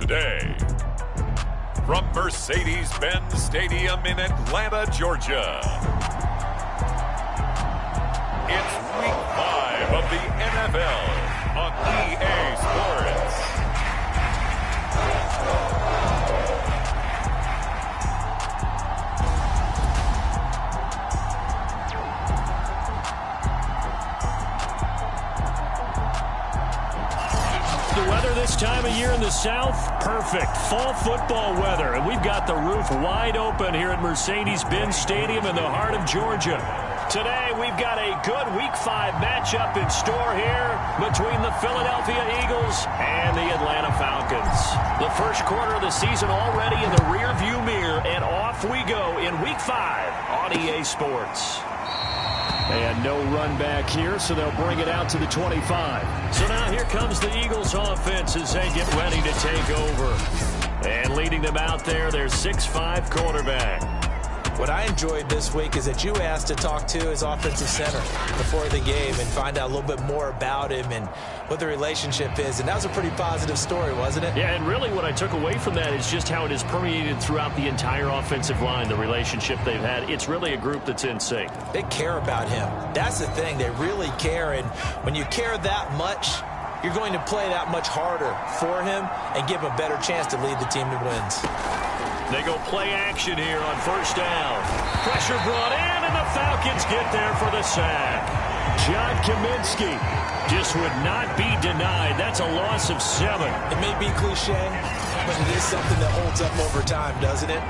today. From Mercedes-Benz Stadium in Atlanta, Georgia, it's Week 5 of the NFL on EA Sports. This time of year in the South, perfect fall football weather, and we've got the roof wide open here at Mercedes-Benz Stadium in the heart of Georgia. Today we've got a good Week 5 matchup in store here between the Philadelphia Eagles and the Atlanta Falcons. The first quarter of the season already in the rearview mirror, and off we go in Week 5 on EA Sports. And no run back here, so they'll bring it out to the 25. So now here comes the Eagles offense as they get ready to take over. And leading them out there, their 6'5" quarterback. What I enjoyed this week is that you asked to talk to his offensive center before the game and find out a little bit more about him and what the relationship is. And that was a pretty positive story, wasn't it? Yeah, and really what I took away from that is just how it is permeated throughout the entire offensive line, the relationship they've had. It's really a group that's in sync. They care about him. That's the thing. They really care. And when you care that much, you're going to play that much harder for him and give him a better chance to lead the team to wins. They go play action here on first down. Pressure brought in, and the Falcons get there for the sack. John Kaminsky just would not be denied. That's a loss of 7. It may be cliche, but it is something that holds up over time, doesn't it?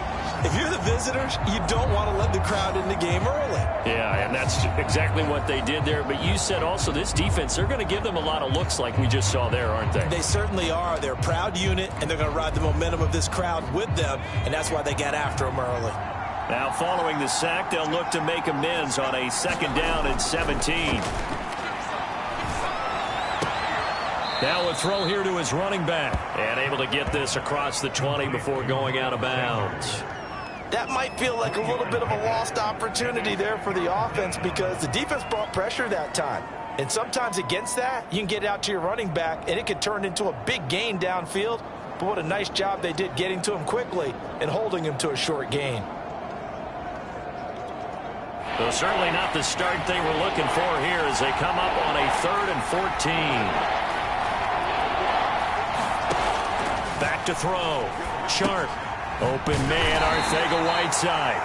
If you're the visitors, you don't want to let the crowd in the game early. Yeah, and that's exactly what they did there. But you said also this defense, they're going to give them a lot of looks like we just saw there, aren't they? They certainly are. They're a proud unit, and they're going to ride the momentum of this crowd with them, and that's why they got after them early. Now following the sack, they'll look to make amends on a 2nd down and 17. Now a throw here to his running back, and able to get this across the 20 before going out of bounds. That might feel like a little bit of a lost opportunity there for the offense because the defense brought pressure that time. And sometimes against that, you can get out to your running back, and it could turn into a big gain downfield. But what a nice job they did getting to him quickly and holding him to a short gain. So certainly not the start they were looking for here as they come up on a 3rd and 14. Back to throw. Sharp. Open man, Arcega-Whiteside.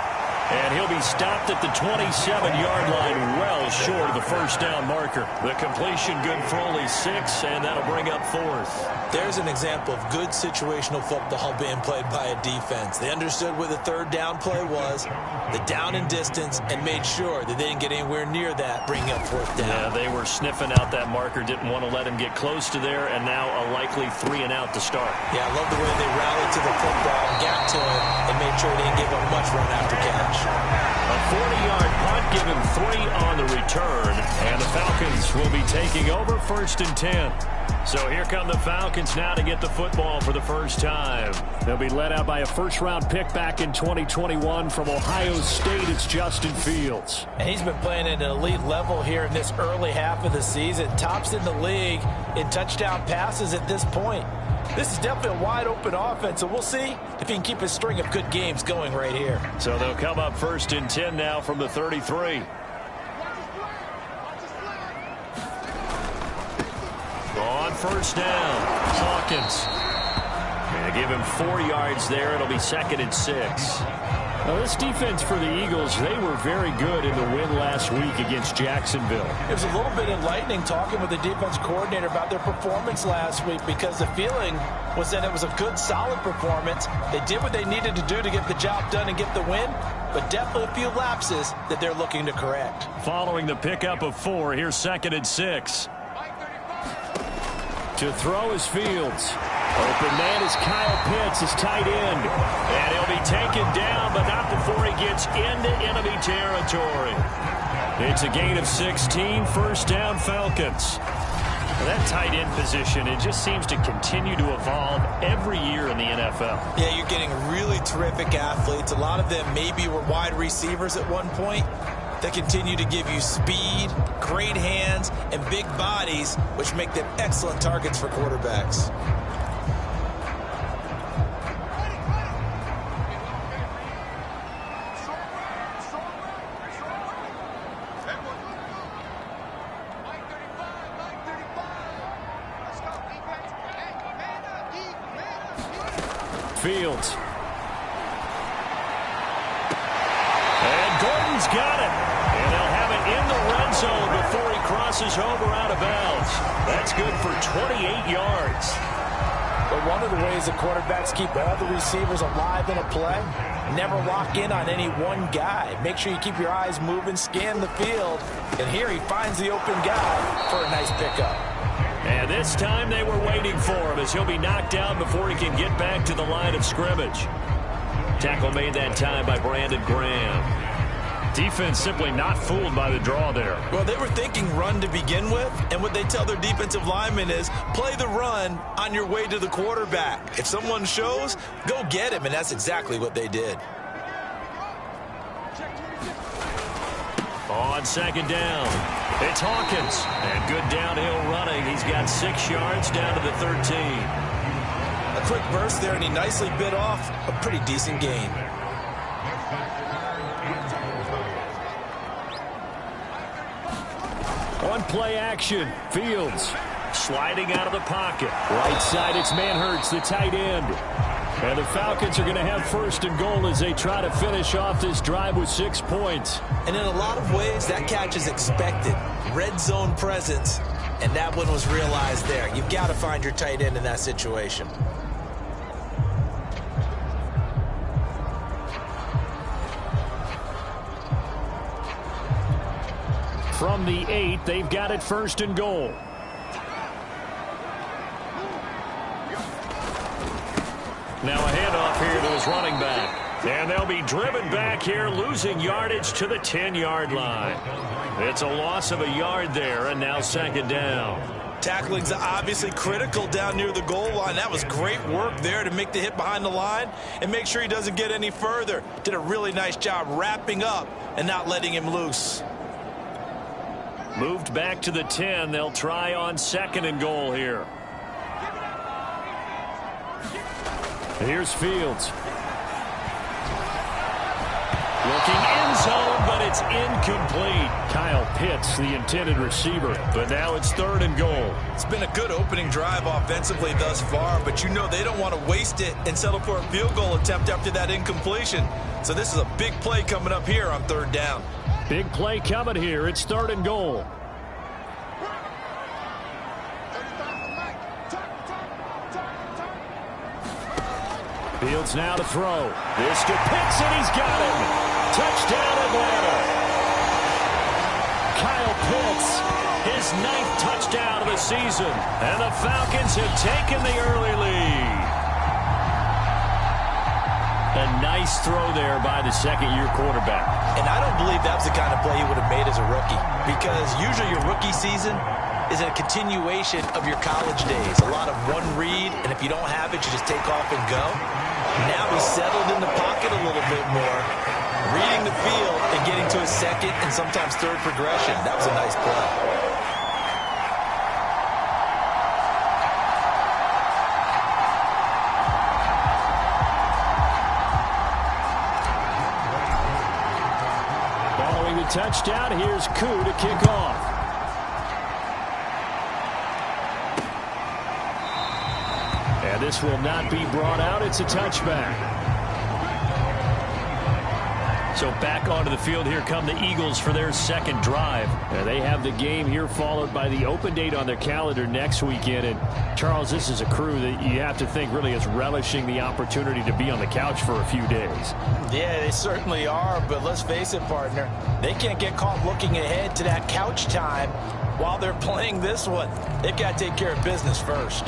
And he'll be stopped at the 27-yard line, well short of the first down marker. The completion good for only 6, and that'll bring up 4th. There's an example of good situational football being played by a defense. They understood where the 3rd down play was, the down and distance, and made sure that they didn't get anywhere near that, bringing up 4th down. Yeah, they were sniffing out that marker, didn't want to let him get close to there, and now a likely 3 and out to start. Yeah, I love the way they rallied to the football and got to him and made sure they didn't give him much run after catch. A 40-yard punt, give him 3 on the return, and the Falcons will be taking over 1st and 10. So here come the Falcons now to get the football for the first time. They'll be led out by a first-round pick back in 2021 from Ohio State. It's Justin Fields. And he's been playing at an elite level here in this early half of the season. Tops in the league in touchdown passes at this point. This is definitely a wide-open offense, and we'll see if he can keep his string of good games going right here. So they'll come up 1st and 10 now from the 33. On first down, Hawkins. Gonna give him 4 yards there. It'll be 2nd and 6. Now this defense for the Eagles, they were very good in the win last week against Jacksonville. It was a little bit enlightening talking with the defense coordinator about their performance last week because the feeling was that it was a good, solid performance. They did what they needed to do to get the job done and get the win, but definitely a few lapses that they're looking to correct. Following the pickup of 4, here's 2nd and 6. To throw is Fields. Open man is Kyle Pitts, his tight end. And he'll be taken down, but not before he gets into enemy territory. It's a gain of 16, 1st down Falcons. Well, that tight end position, it just seems to continue to evolve every year in the NFL. Yeah, you're getting really terrific athletes. A lot of them maybe were wide receivers at one point. They continue to give you speed, great hands, and big bodies, which make them excellent targets for quarterbacks. Fields. And Gordon's got it. And they'll have it in the red zone before he crosses over out of bounds. That's good for 28 yards. But one of the ways the quarterbacks keep all the receivers alive in a play, never lock in on any one guy. Make sure you keep your eyes moving, scan the field. And here he finds the open guy for a nice pickup. And this time they were waiting for him as he'll be knocked down before he can get back to the line of scrimmage. Tackle made that time by Brandon Graham. Defense simply not fooled by the draw there. Well, they were thinking run to begin with, and what they tell their defensive linemen is play the run on your way to the quarterback. If someone shows, go get him, and that's exactly what they did. On second down, it's Hawkins. And good downhill running. He's got 6 yards down to the 13. A quick burst there, and he nicely bit off a pretty decent gain. On play action, Fields sliding out of the pocket. Right side, it's Manhertz, the tight end. And the Falcons are going to have first and goal as they try to finish off this drive with 6 points. And in a lot of ways, that catch is expected. Red zone presence, and that one was realized there. You've got to find your tight end in that situation. From the 8, they've got it first and goal. Now a handoff here to his running back. And they'll be driven back here, losing yardage to the 10-yard line. It's a loss of a yard there, and now second down. Tackling's obviously critical down near the goal line. That was great work there to make the hit behind the line and make sure he doesn't get any further. Did a really nice job wrapping up and not letting him loose. Moved back to the 10. They'll try on second and goal here. Here's Fields. Looking end zone, but it's incomplete. Kyle Pitts, the intended receiver, but now it's third and goal. It's been a good opening drive offensively thus far, but you know they don't want to waste it and settle for a field goal attempt after that incompletion. So this is a big play coming up here on third down. Big play coming here. It's third and goal. Fields now to throw. This to Pitts, and he's got him. Touchdown, Atlanta. Kyle Pitts, his 9th touchdown of the season. And the Falcons have taken the early lead. A nice throw there by the second-year quarterback. And I don't believe that was the kind of play he would have made as a rookie, because usually your rookie season is a continuation of your college days. A lot of one read, and if you don't have it, you just take off and go. Now he's settled in the pocket a little bit more, reading the field and getting to his second and sometimes third progression. That was a nice play. Touchdown. Here's Koo to kick off. And this will not be brought out. It's a touchback. So back onto the field, here come the Eagles for their second drive. And they have the game here followed by the open date on their calendar next weekend. And Charles, this is a crew that you have to think really is relishing the opportunity to be on the couch for a few days. Yeah, they certainly are, but let's face it, partner. They can't get caught looking ahead to that couch time while they're playing this one. They've got to take care of business first.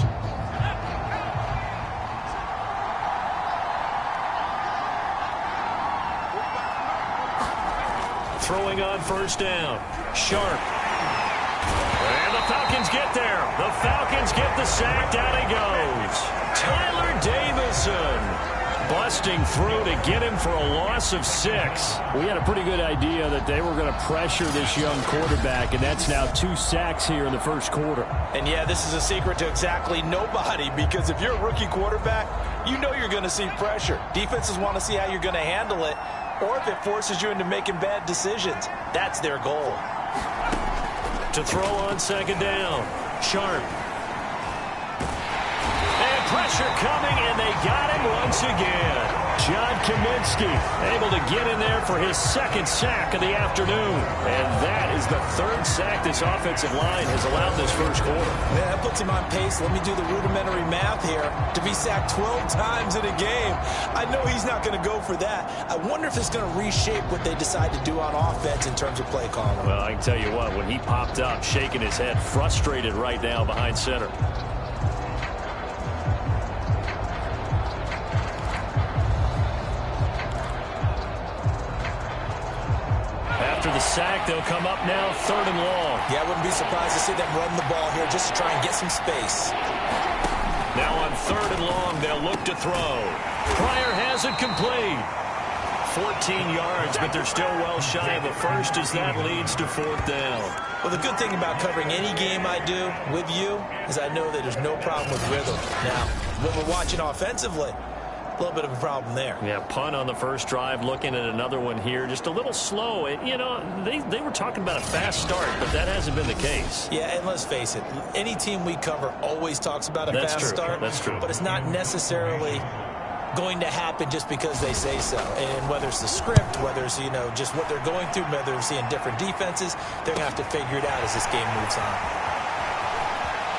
Throwing on first down. Sharp. And the Falcons get there. The Falcons get the sack. Down he goes. Tyler Davison busting through to get him for a loss of 6. We had a pretty good idea that they were going to pressure this young quarterback, and that's now 2 sacks here in the first quarter. And yeah, this is a secret to exactly nobody, because if you're a rookie quarterback, you know you're going to see pressure. Defenses want to see how you're going to handle it, or if it forces you into making bad decisions. That's their goal. To throw on second down. Sharp. And Pressure coming, and they got him once again. John Kaminsky able to get in there for his second sack of the afternoon. And that is the third sack this offensive line has allowed this first quarter. Yeah, that puts him on pace. Let me do the rudimentary math here. To be sacked 12 times in a game, I know he's not going to go for that. I wonder if it's going to reshape what they decide to do on offense in terms of play calling. Well, I can tell you what, when he popped up, shaking his head, frustrated right now behind center. After the sack, they'll come up now, 3rd and long. Yeah, I wouldn't be surprised to see them run the ball here just to try and get some space. Now on 3rd and long, they'll look to throw. Pryor has it complete. 14 yards, but they're still well shy of a first as that leads to 4th down. Well, the good thing about covering any game I do with you is I know that there's no problem with rhythm. Now, when we're watching offensively, a little bit of a problem there. Yeah, punt on the first drive, looking at another one here. Just a little slow. You know, they were talking about a fast start, but that hasn't been the case. Yeah, and let's face it, any team we cover always talks about a fast start. That's true. But it's not necessarily going to happen just because they say so. And whether it's the script, whether it's, you know, just what they're going through, whether they're seeing different defenses, they're going to have to figure it out as this game moves on.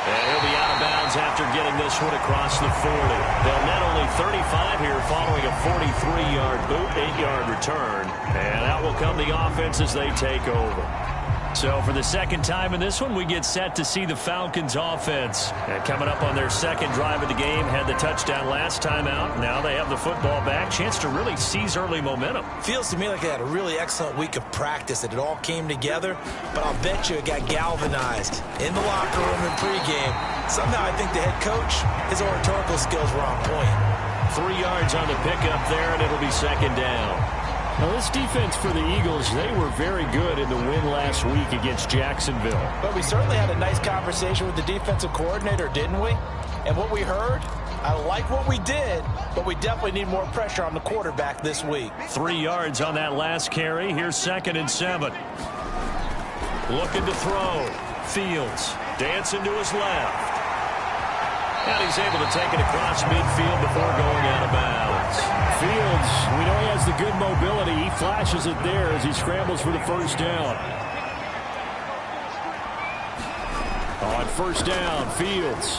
And he'll be out of bounds after getting this one across the 40. They'll net only 35 here following a 43-yard boot, 8-yard return. And out will come the offense as they take over. So for the second time in this one, we get set to see the Falcons offense. And coming up on their second drive of the game, had the touchdown last time out. Now they have the football back. Chance to really seize early momentum. Feels to me like they had a really excellent week of practice. It all came together, but I'll bet you it got galvanized in the locker room in pregame. Somehow I think the head coach, his oratorical skills were on point. 3 yards on the pickup there, and it'll be second down. Now, this defense for the Eagles, they were very good in the win last week against Jacksonville. But we certainly had a nice conversation with the defensive coordinator, didn't we? And what we heard, I like what we did, but we definitely need more pressure on the quarterback this week. 3 yards on that last carry. Here's 2nd and 7. Looking to throw. Fields dancing to his left. And he's able to take it across midfield before going out of bounds. Fields, we know he has the good mobility. He flashes it there as he scrambles for the first down. On first down, Fields.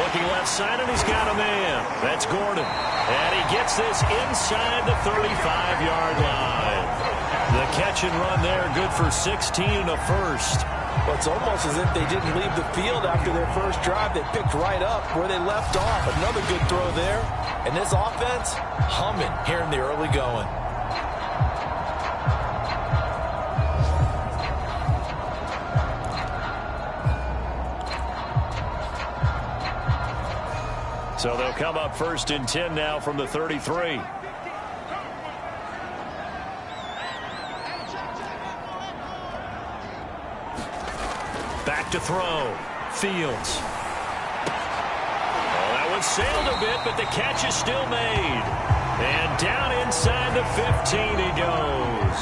Looking left side, and he's got a man. That's Gordon. And he gets this inside the 35-yard line. The catch and run there, good for 16 and a first. Well, it's almost as if they didn't leave the field after their first drive. They picked right up where they left off. Another good throw there. And this offense, humming here in the early going. So they'll come up 1st and 10 now from the 33. Back to throw. Fields. Well, that one sailed a bit, but the catch is still made. And down inside the 15 he goes.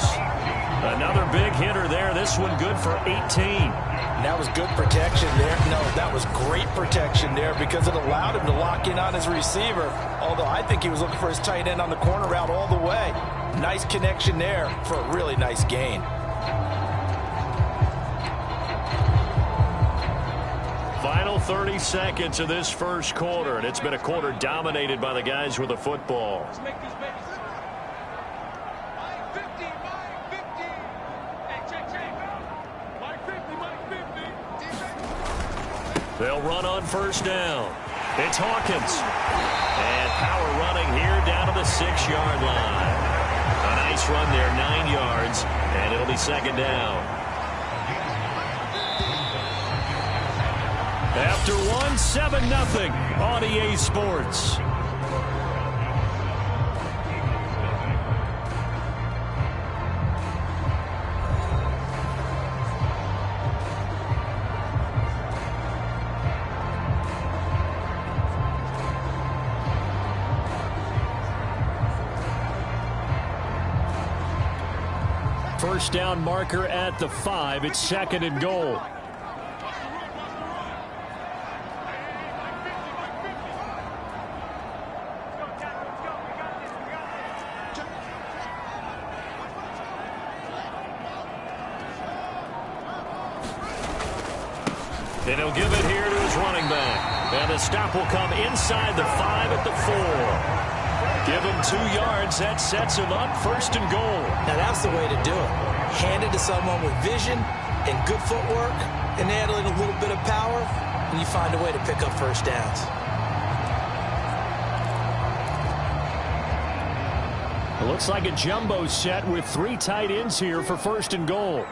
Another big hitter there. This one good for 18. That was good protection there. No, that was great protection there because it allowed him to lock in on his receiver. Although I think he was looking for his tight end on the corner route all the way. Nice connection there for a really nice gain. Final 30 seconds of this first quarter, and it's been a quarter dominated by the guys with the football. They'll run on first down. It's Hawkins. And power running here down to the 6-yard line. A nice run there, 9 yards, and it'll be second down. After one, 7-0 on EA Sports. First down marker at the 5. It's 2nd and goal. And he'll give it here to his running back. And the stop will come inside the 5 at the 4. Give him 2 yards. That sets him up 1st and goal. Now that's the way to do it. Hand it to someone with vision and good footwork, and add in a little bit of power, and you find a way to pick up 1st downs. It looks like a jumbo set with 3 tight ends here for 1st and goal.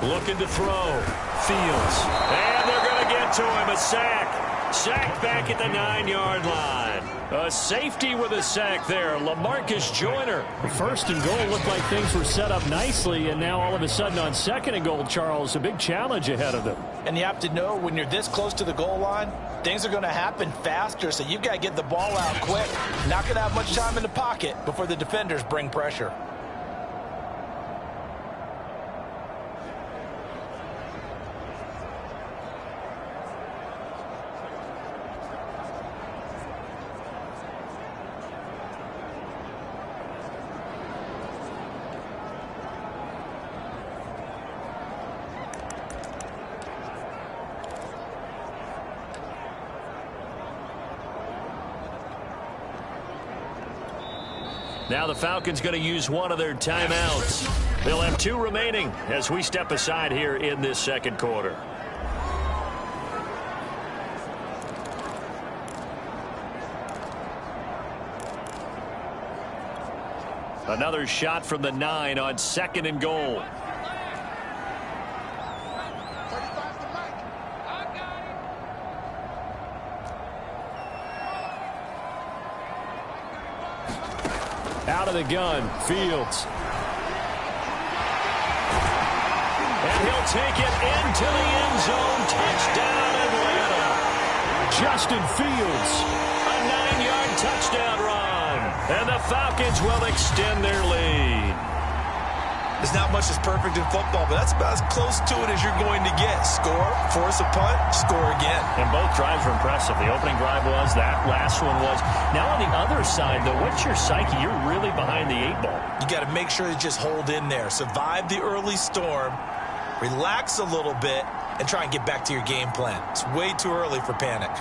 Looking to throw. Fields. And they're going to get to him. A sack. Sack back at the 9-yard line. A safety with a sack there. LaMarcus Joyner. 1st and goal looked like things were set up nicely, and now all of a sudden on 2nd and goal, Charles, a big challenge ahead of them. And you have to know when you're this close to the goal line, things are going to happen faster, so you've got to get the ball out quick. Not going to have much time in the pocket before the defenders bring pressure. Now the Falcons going to use one of their timeouts. They'll have 2 remaining as we step aside here in this 2nd quarter. Another shot from the 9 on 2nd and goal. Out of the gun, Fields. And he'll take it into the end zone. Touchdown, Atlanta. Justin Fields. A 9-yard touchdown run. And the Falcons will extend their lead. There's not much that's perfect in football, but that's about as close to it as you're going to get. Score, force a punt, score again. And both drives were impressive. The opening drive was, that last one was. Now on the other side, though, what's your psyche? You're really behind the 8 ball. You got to make sure you just hold in there. Survive the early storm, relax a little bit, and try and get back to your game plan. It's way too early for panic.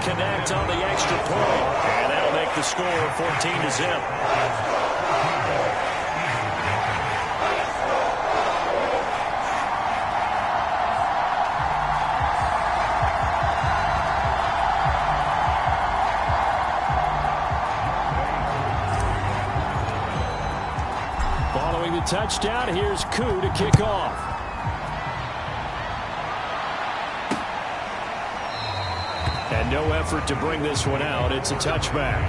Connect on the extra point, and that'll make the score 14-0. Following the touchdown, here's Koo to kick off. And no effort to bring this one out. It's a touchback.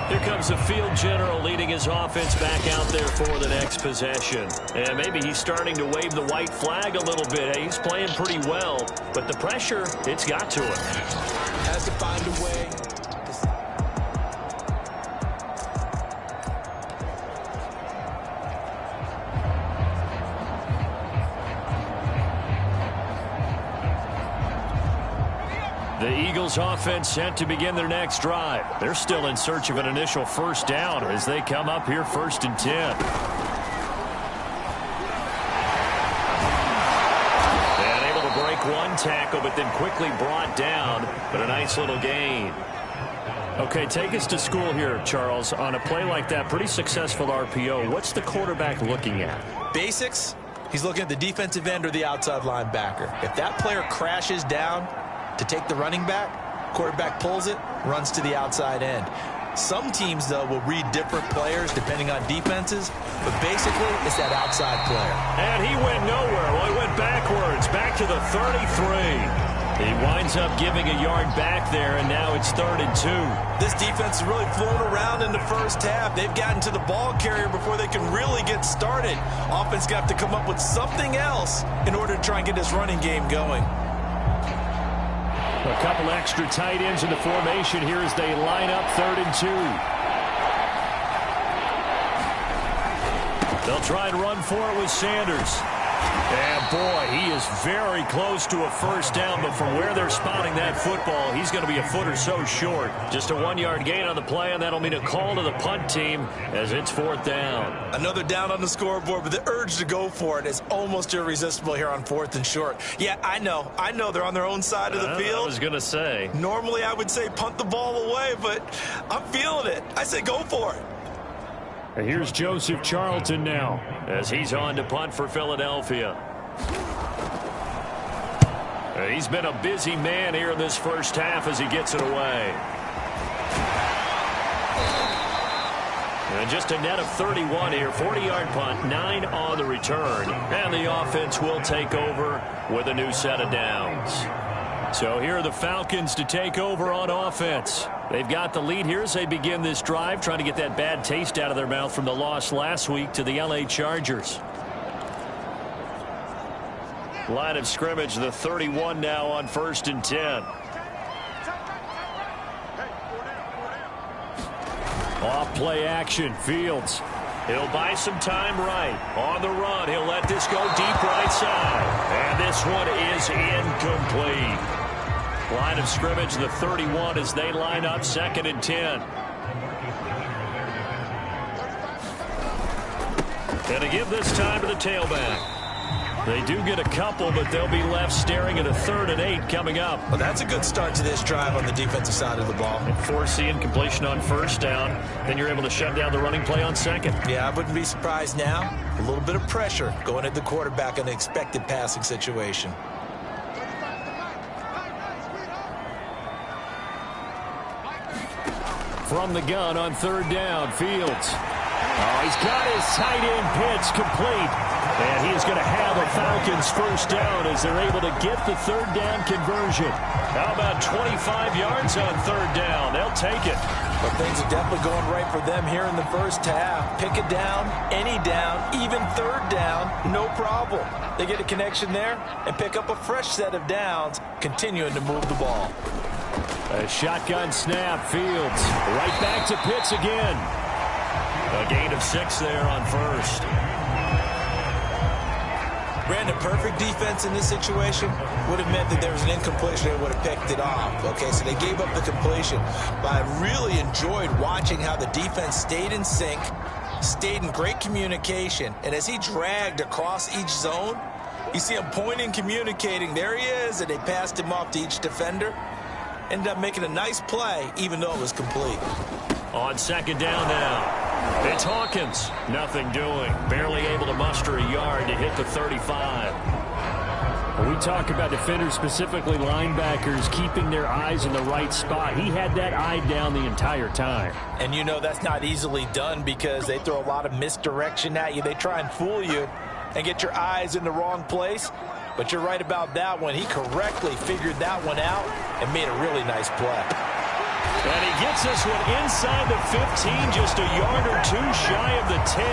Here comes the field general leading his offense back out there for the next possession. And maybe he's starting to wave the white flag a little bit. He's playing pretty well, but the pressure, it's got to him. Has to find a way. The Eagles offense set to begin their next drive. They're still in search of an initial 1st down as they come up here 1st and 10. And able to break one tackle, but then quickly brought down. But a nice little gain. Okay, take us to school here, Charles. On a play like that, pretty successful RPO. What's the quarterback looking at? Basics. He's looking at the defensive end or the outside linebacker. If that player crashes down to take the running back, quarterback pulls it, runs to the outside end. Some teams, though, will read different players depending on defenses, but basically it's that outside player. And he went nowhere. Well, he went backwards, back to the 33. He winds up giving a yard back there, and now it's 3rd and 2. This defense has really flown around in the first half. They've gotten to the ball carrier before they can really get started. Offense got to come up with something else in order to try and get this running game going. A couple extra tight ends in the formation here as they line up 3rd and 2. They'll try and run for it with Sanders. And, boy, he is very close to a first down, but from where they're spotting that football, he's going to be a foot or so short. Just a 1-yard gain on the play, and that'll mean a call to the punt team as it's 4th down. Another down on the scoreboard, but the urge to go for it is almost irresistible here on 4th and short. Yeah, I know they're on their own side of the field. I was going to say. Normally I would say punt the ball away, but I'm feeling it. I say go for it. And here's Joseph Charlton now as he's on to punt for Philadelphia. He's been a busy man here in this first half as he gets it away. And just a net of 31 here, 40-yard punt, 9 on the return. And the offense will take over with a new set of downs. So here are the Falcons to take over on offense. They've got the lead here as they begin this drive, trying to get that bad taste out of their mouth from the loss last week to the L.A. Chargers. Line of scrimmage, the 31 now on 1st and 10. Off play action, Fields. He'll buy some time right. On the run, he'll let this go deep right side. And this one is incomplete. Line of scrimmage, the 31 as they line up 2nd and 10. And to give this time to the tailback. They do get a couple, but they'll be left staring at a 3rd and 8 coming up. Well, that's a good start to this drive on the defensive side of the ball. And forcing completion on 1st down. Then you're able to shut down the running play on 2nd. Yeah, I wouldn't be surprised now. A little bit of pressure going at the quarterback in an expected passing situation. From the gun on 3rd down, Fields. Oh, he's got his tight end pitch complete. And he's going to have a Falcons first down as they're able to get the 3rd down conversion. How about 25 yards on 3rd down? They'll take it. But things are definitely going right for them here in the first half. Pick a down, any down, even 3rd down, no problem. They get a connection there and pick up a fresh set of downs, continuing to move the ball. A shotgun snap, Fields. Right back to Pitts again. A gain of 6 there on 1st. Brandon, perfect defense in this situation would have meant that there was an incompletion and would have picked it off. Okay, so they gave up the completion. But I really enjoyed watching how the defense stayed in sync, stayed in great communication, and as he dragged across each zone, you see him pointing, communicating. There he is, and they passed him off to each defender. Ended up making a nice play, even though it was complete. On 2nd down now. It's Hawkins. Nothing doing. Barely able to muster a yard to hit the 35. When we talk about defenders, specifically linebackers, keeping their eyes in the right spot, he had that eye down the entire time. And you know that's not easily done because they throw a lot of misdirection at you. They try and fool you and get your eyes in the wrong place. But you're right about that one. He correctly figured that one out and made a really nice play. And he gets this one inside the 15, just a yard or 2 shy of the 10.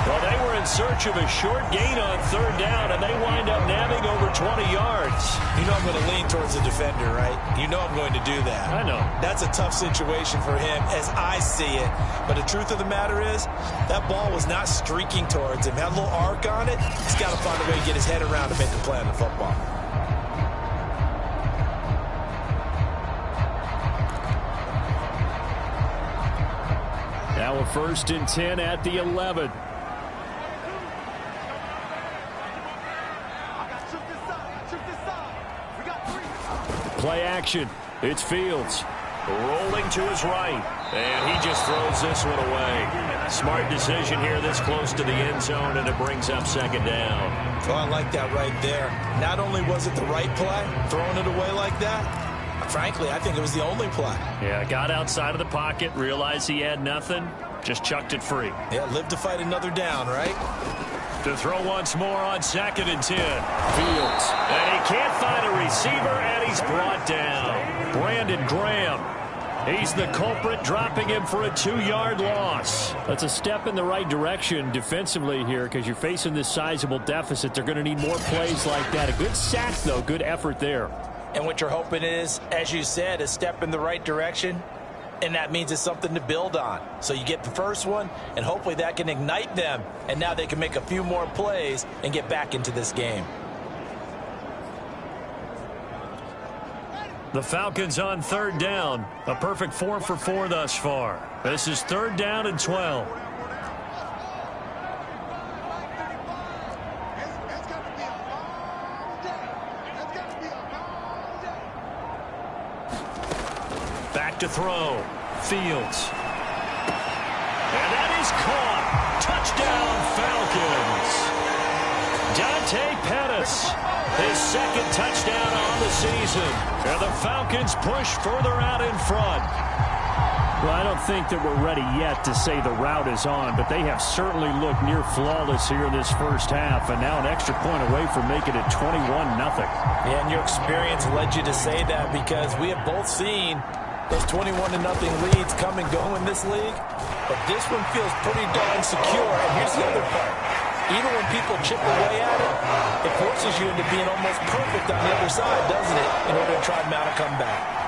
Well, they were in search of a short gain on 3rd down, and they wind up nabbing over 20 yards. You know I'm going to lean towards the defender, right? You know I'm going to do that. I know. That's a tough situation for him as I see it. But the truth of the matter is, that ball was not streaking towards him. Had a little arc on it. He's got to find a way to get his head around to make a play on the football. Now a 1st and 10 at the 11. Play action. It's Fields. Rolling to his right. And he just throws this one away. Smart decision here this close to the end zone, and it brings up 2nd down. Oh, I like that right there. Not only was it the right play, throwing it away like that, frankly, I think it was the only play. Yeah, got outside of the pocket, realized he had nothing, just chucked it free. Yeah, live to fight another down, right? To throw once more on 2nd and 10. Fields. And he can't find a receiver, and he's brought down. Brandon Graham. He's the culprit, dropping him for a 2-yard loss. That's a step in the right direction defensively here because you're facing this sizable deficit. They're going to need more plays like that. A good sack, though. Good effort there. And what you're hoping is, as you said, a step in the right direction. And that means it's something to build on. So you get the first one, and hopefully that can ignite them. And now they can make a few more plays and get back into this game. The Falcons on third down. A perfect 4 for 4 thus far. This is 3rd down and 12. Back to throw. Fields. And that is caught. Touchdown, Falcons. Dante Pettis. His 2nd touchdown on the season. And the Falcons push further out in front. Well, I don't think that we're ready yet to say the route is on, but they have certainly looked near flawless here in this first half, and now an extra point away from making it 21-0. Yeah, and your experience led you to say that because we have both seen those 21-0 leads come and go in this league. But this one feels pretty darn secure. And here's the other part. Even when people chip away at it, it forces you into being almost perfect on the other side, doesn't it, in order to try and mount a comeback.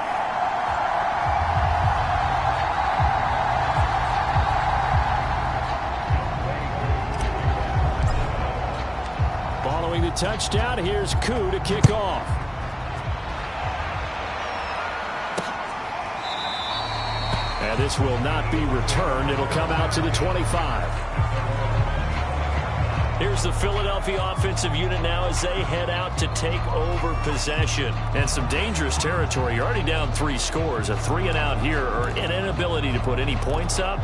Following the touchdown, here's Koo to kick off. And this will not be returned. It'll come out to the 25. Here's the Philadelphia offensive unit now as they head out to take over possession. And some dangerous territory. You're already down 3 scores. A 3-and-out here, or an inability to put any points up.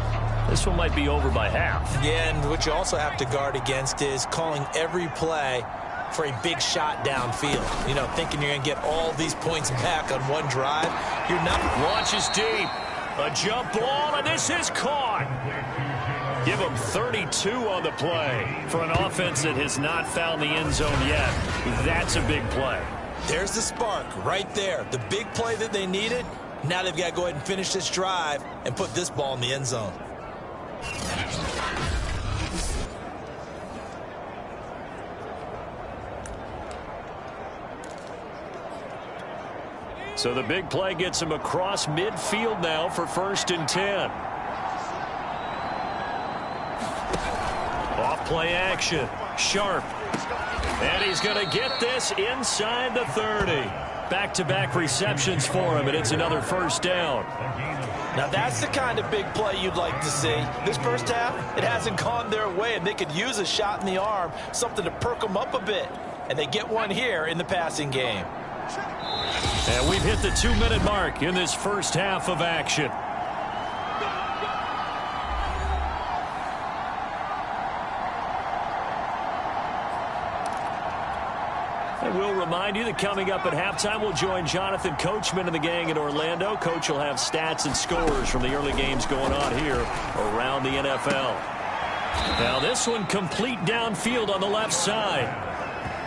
This one might be over by half. Yeah, and what you also have to guard against is calling every play for a big shot downfield. You know, thinking you're going to get all these points back on one drive. You're not. Launches deep. A jump ball, and this is caught. Give them 32 on the play. For an offense that has not found the end zone yet, that's a big play. There's the spark right there. The big play that they needed. Now they've got to go ahead and finish this drive and put this ball in the end zone. So the big play gets him across midfield now for 1st and 10. Off play action. Sharp. And he's going to get this inside the 30. Back-to-back receptions for him, and it's another 1st down. Now that's the kind of big play you'd like to see. This first half, it hasn't gone their way, and they could use a shot in the arm, something to perk them up a bit. And they get one here in the passing game. And we've hit the 2-minute mark in this first half of action. And we'll remind you that coming up at halftime, we'll join Jonathan Coachman and the gang in Orlando. Coach will have stats and scores from the early games going on here around the NFL. Now this one complete downfield on the left side.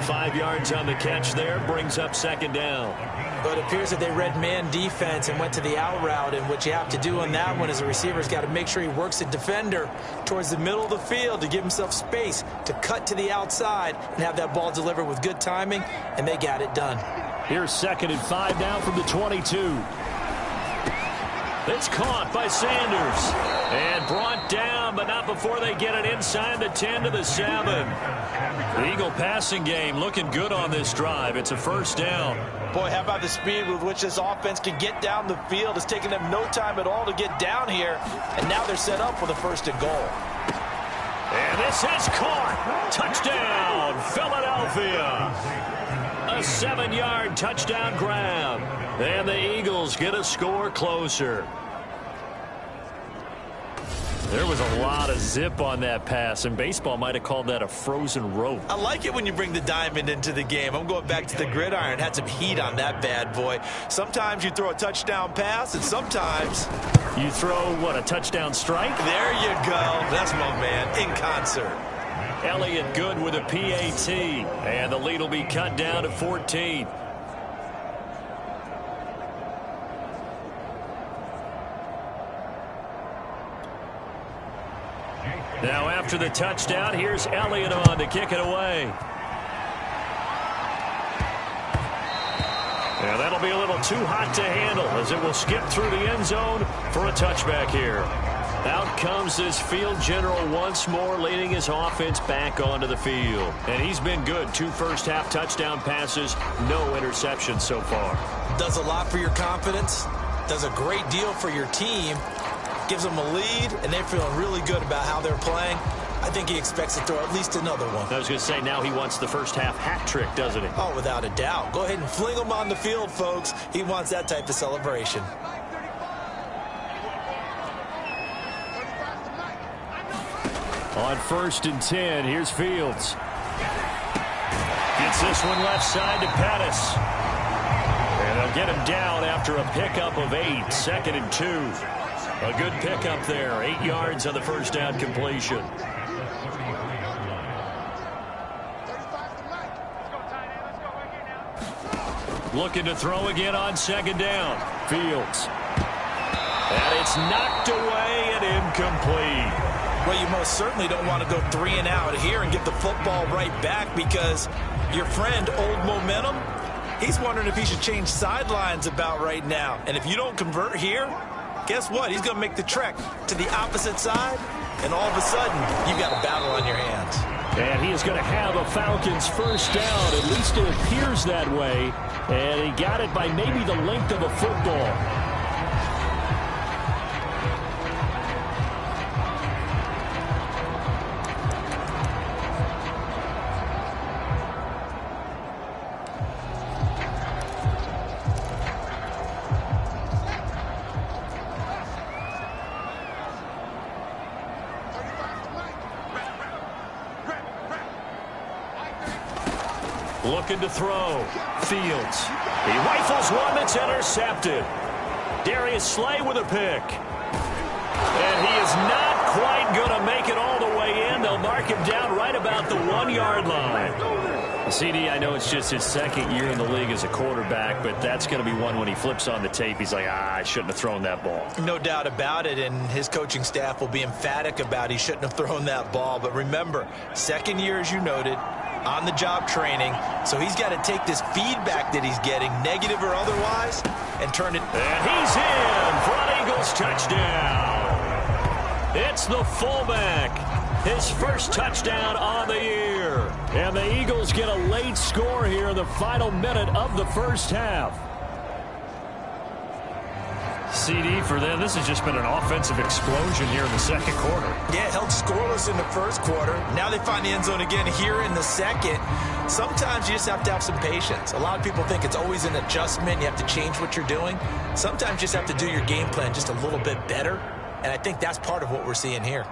5 yards on the catch there, brings up 2nd down. But it appears that they read man defense and went to the out route, and what you have to do on that one is the receiver's got to make sure he works the defender towards the middle of the field to give himself space to cut to the outside and have that ball delivered with good timing, and they got it done. Here's 2nd and 5 now from the 22. It's caught by Sanders and brought down, but not before they get it inside the 10 to the 7. The Eagle passing game looking good on this drive. It's a 1st down. Boy, how about the speed with which this offense can get down the field? It's taken them no time at all to get down here, and now they're set up for the 1st and goal. And this is caught. Touchdown, Philadelphia. A 7-yard touchdown grab. And the Eagles get a score closer. There was a lot of zip on that pass, and baseball might have called that a frozen rope. I like it when you bring the diamond into the game. I'm going back to the gridiron. Had some heat on that bad boy. Sometimes you throw a touchdown pass, and sometimes you throw, what, a touchdown strike? There you go. That's my man, in concert. Elliott Good with a PAT, and the lead will be cut down to 14. Now after the touchdown, here's Elliott on to kick it away. Yeah, that'll be a little too hot to handle as it will skip through the end zone for a touchback here. Out comes this field general once more, leading his offense back onto the field. And he's been good. 2 first-half touchdown passes, no interceptions so far. Does a lot for your confidence, does a great deal for your team, gives them a lead, and they're feeling really good about how they're playing. I think he expects to throw at least another one. I was going to say, now he wants the first-half hat trick, doesn't he? Oh, without a doubt. Go ahead and fling him on the field, folks. He wants that type of celebration. On 1st and 10, here's Fields. Gets this one left side to Pettis. And they'll get him down after a pickup of 8. 2nd and 2. A good pickup there. 8 yards on the first down completion. Looking to throw again on 2nd down. Fields. And it's knocked away and incomplete. Well, you most certainly don't want to go 3 and out here and get the football right back, because your friend, Old Momentum, he's wondering if he should change sidelines about right now. And if you don't convert here, guess what? He's going to make the trek to the opposite side, and all of a sudden, you've got a battle on your hands. And he is going to have a Falcons first down. At least it appears that way. And he got it by maybe the length of a football. Looking to throw. Fields. He rifles one that's intercepted. Darius Slay with a pick. And he is not quite going to make it all the way in. They'll mark him down right about the 1-yard line. CD, I know it's just his 2nd year in the league as a quarterback, but that's going to be one when he flips on the tape. He's like, I shouldn't have thrown that ball. No doubt about it, and his coaching staff will be emphatic about he shouldn't have thrown that ball. But remember, 2nd year, as you noted, on-the-job training, so he's got to take this feedback that he's getting, negative or otherwise, and turn it. And he's in for an Eagles touchdown. It's the fullback. His first touchdown on the year. And the Eagles get a late score here in the final minute of the first half. CD for them, this has just been an offensive explosion here in the 2nd quarter. Yeah, held scoreless in the 1st quarter. Now they find the end zone again here in the 2nd. Sometimes you just have to have some patience. A lot of people think it's always an adjustment. You have to change what you're doing. Sometimes you just have to do your game plan just a little bit better. And I think that's part of what we're seeing here.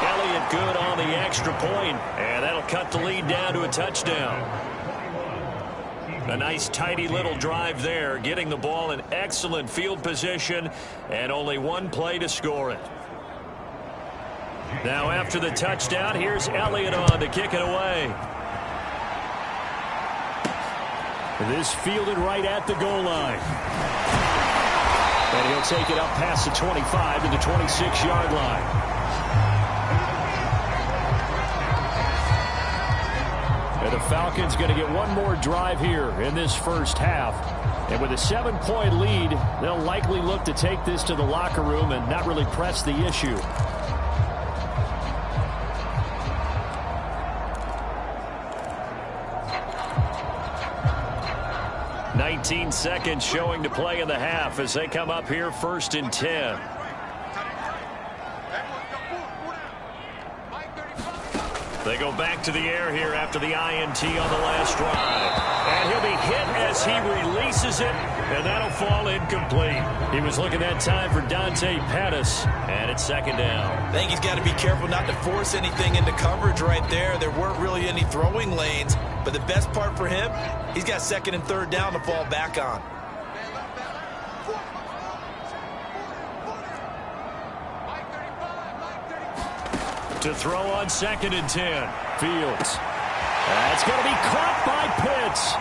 Elliott good on the extra point, and that'll cut the lead down to a touchdown. A nice, tidy little drive there, getting the ball in excellent field position, and only 1 play to score it. Now, after the touchdown, here's Elliott on to kick it away. This fielded right at the goal line. And he'll take it up past the 25 to the 26-yard line. And the Falcons going to get one more drive here in this first half. And with a 7-point lead, they'll likely look to take this to the locker room and not really press the issue. "19 seconds showing to play in the half as they come up here 1st and 10. They go back to the air here after the INT on the last drive. And he'll be hit as he releases it, and that'll fall incomplete. He was looking that time for Dante Pettis, and it's 2nd down. I think he's got to be careful not to force anything into coverage right there. There weren't really any throwing lanes, but the best part for him, he's got 2nd and 3rd down to fall back on. To throw on 2nd and 10. Fields. That's going to be caught by Pitts.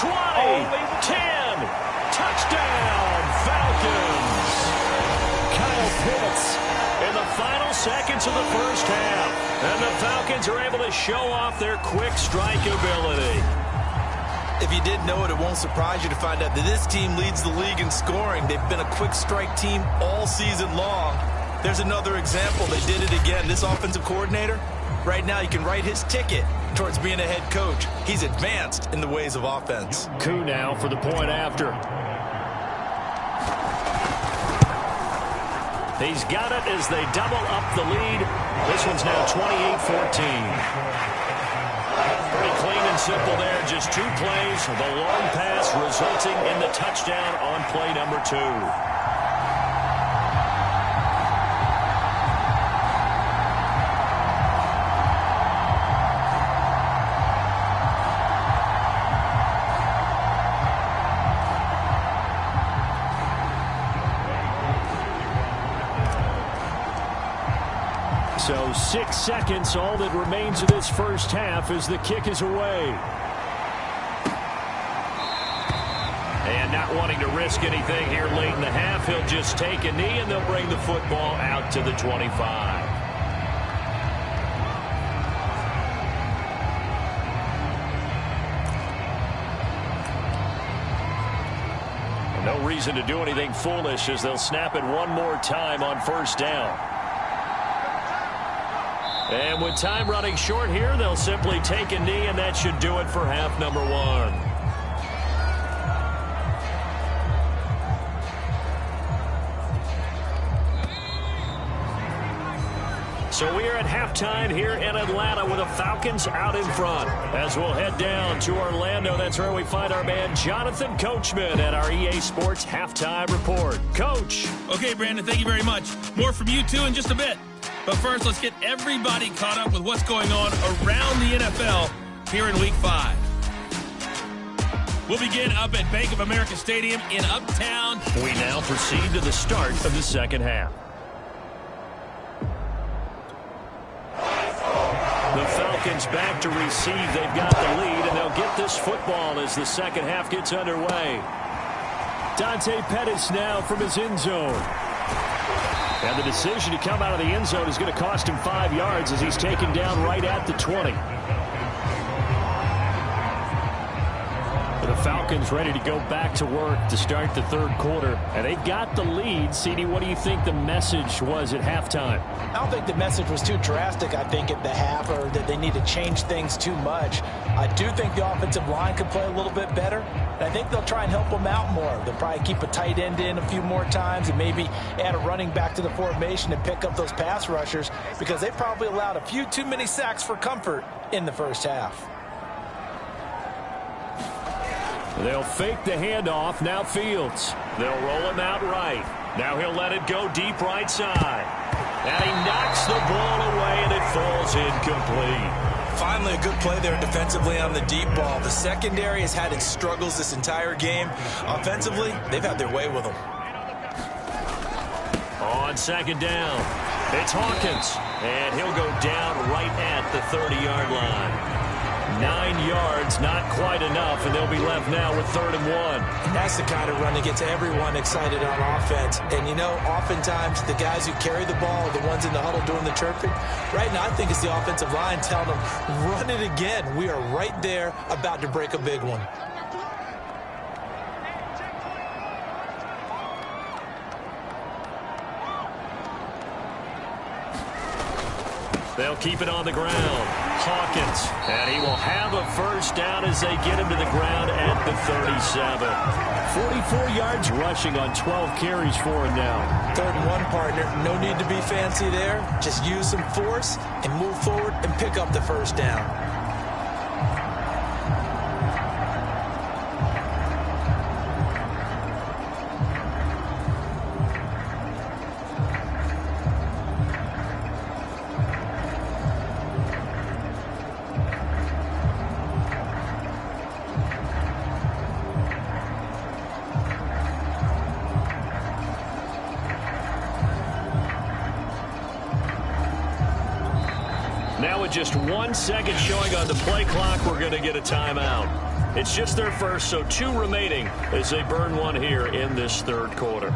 20, 10, touchdown, Falcons. Kyle Pitts in the final seconds of the first half. And the Falcons are able to show off their quick strike ability. If you didn't know it, it won't surprise you to find out that this team leads the league in scoring. They've been a quick strike team all season long. There's another example. They did it again. This offensive coordinator, right now you can write his ticket towards being a head coach. He's advanced in the ways of offense. Coup now for the point after. He's got it as they double up the lead. This one's now 28-14. Pretty clean and simple there. Just 2 plays. The long pass resulting in the touchdown on play number 2. So 6 seconds, all that remains of this first half as the kick is away. And not wanting to risk anything here late in the half, he'll just take a knee and they'll bring the football out to the 25. No reason to do anything foolish as they'll snap it one more time on first down. And with time running short here, they'll simply take a knee, and that should do it for half number 1. So we are at halftime here in Atlanta with the Falcons out in front. As we'll head down to Orlando, that's where we find our man Jonathan Coachman at our EA Sports Halftime Report. Coach. Okay, Brandon, thank you very much. More from you, too, in just a bit. But first, let's get everybody caught up with what's going on around the NFL here in Week 5. We'll begin up at Bank of America Stadium in Uptown. We now proceed to the start of the second half. The Falcons back to receive. They've got the lead, and they'll get this football as the second half gets underway. Dante Pettis now from his end zone. And the decision to come out of the end zone is going to cost him 5 yards as he's taken down right at the 20. The Falcons ready to go back to work to start the third quarter. And they've got the lead. CD, what do you think the message was at halftime? I don't think the message was too drastic, I think, at the half, or that they need to change things too much. I do think the offensive line could play a little bit better. And I think they'll try and help them out more. They'll probably keep a tight end in a few more times and maybe add a running back to the formation and pick up those pass rushers because they probably allowed a few too many sacks for comfort in the first half. They'll fake the handoff. Now Fields. They'll roll him out right. Now he'll let it go deep right side. And he knocks the ball away, and it falls incomplete. Finally, a good play there defensively on the deep ball. The secondary has had its struggles this entire game. Offensively, they've had their way with them. On second down, it's Hawkins. And he'll go down right at the 30-yard line. 9 yards, not quite enough, and they'll be left now with 3rd and 1. And that's the kind of run that gets everyone excited on offense. And, you know, oftentimes the guys who carry the ball are the ones in the huddle doing the chirping. Right now, I think it's the offensive line telling them, run it again. We are right there about to break a big one. They'll keep it on the ground. Hawkins, and he will have a first down as they get him to the ground at the 37. 44 yards rushing on 12 carries for him now. 3rd and 1, partner. No need to be fancy there. Just use some force and move forward and pick up the first down. Now with just 1 second showing on the play clock, we're going to get a timeout. It's just their first, so 2 remaining as they burn one here in this third quarter.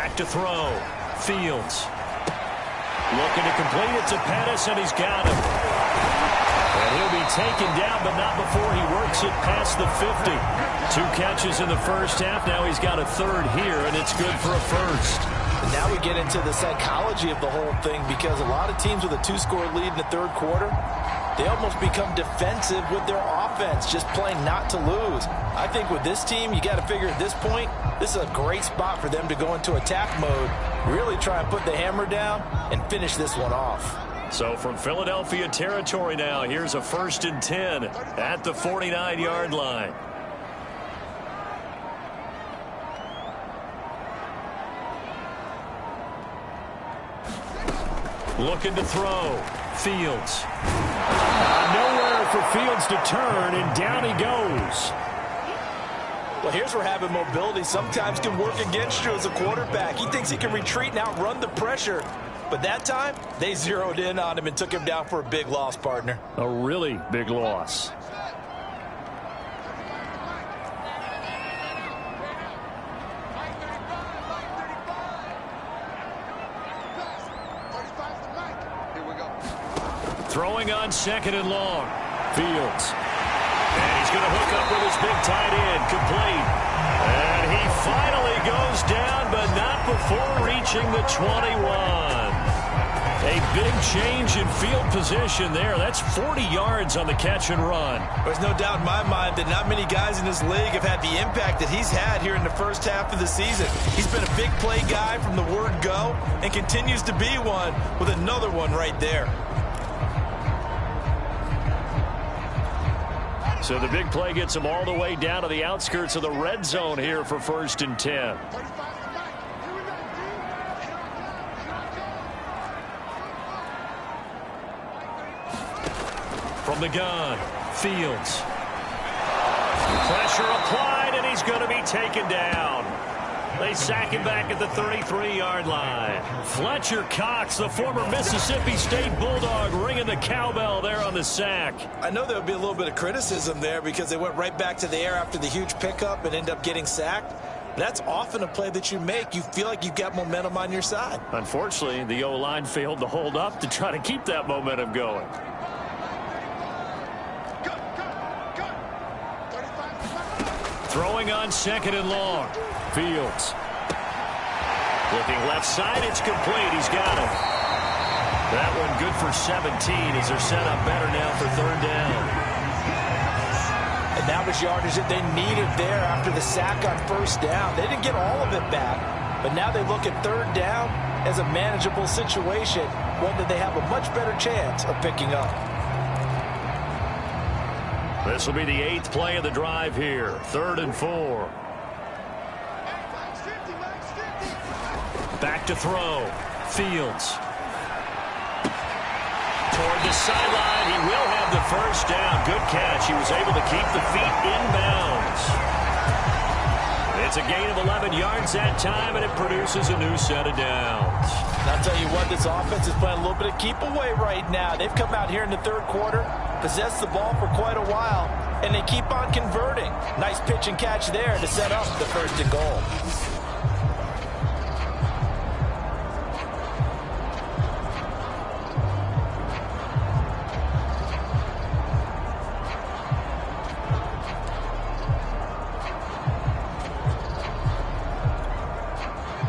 Back to throw. Fields. Looking to complete it to Pettis, and he's got him. And he'll be taken down, but not before he works it past the 50. 2 catches in the first half. Now he's got a third here, and it's good for a first. And now we get into the psychology of the whole thing, because a lot of teams with a 2-score lead in the third quarter, they almost become defensive with their offense, just playing not to lose. I think with this team, you got to figure at this point, this is a great spot for them to go into attack mode, really try and put the hammer down and finish this one off. So from Philadelphia territory now, here's a 1st and 10 at the 49-yard line. Looking to throw. Fields. Nowhere for Fields to turn, and down he goes. Well, here's where having mobility sometimes can work against you as a quarterback. He thinks he can retreat and outrun the pressure. But that time, they zeroed in on him and took him down for a big loss, partner. A really big loss. Throwing on 2nd and long. Fields. And he's going to hook up with his big tight end. Complete. And he finally goes down, but not before reaching the 21. A big change in field position there. That's 40 yards on the catch and run. There's no doubt in my mind that not many guys in this league have had the impact that he's had here in the first half of the season. He's been a big play guy from the word go and continues to be one with another one right there. So the big play gets him all the way down to the outskirts of the red zone here for 1st and 10. From the gun, Fields. Pressure applied, and he's going to be taken down. They sack him back at the 33-yard line. Fletcher Cox, the former Mississippi State Bulldog, ringing the cowbell there on the sack. I know there would be a little bit of criticism there because they went right back to the air after the huge pickup and ended up getting sacked. That's often a play that you make. You feel like you've got momentum on your side. Unfortunately, the O-line failed to hold up to try to keep that momentum going. Throwing on 2nd and long. Fields. Looking left side, it's complete. He's got it. That one good for 17 as they're set up better now for 3rd down. And that was yardage that they needed there after the sack on 1st down. They didn't get all of it back, but now they look at 3rd down as a manageable situation, one that they have a much better chance of picking up. This will be the 8th play of the drive here. 3rd and 4. Back to throw. Fields. Toward the sideline. He will have the 1st down. Good catch. He was able to keep the feet inbounds. It's a gain of 11 yards that time, and it produces a new set of downs. And I'll tell you what, this offense is playing a little bit of keep away right now. They've come out here in the 3rd quarter, possessed the ball for quite a while, and they keep on converting. Nice pitch and catch there to set up the 1st and goal.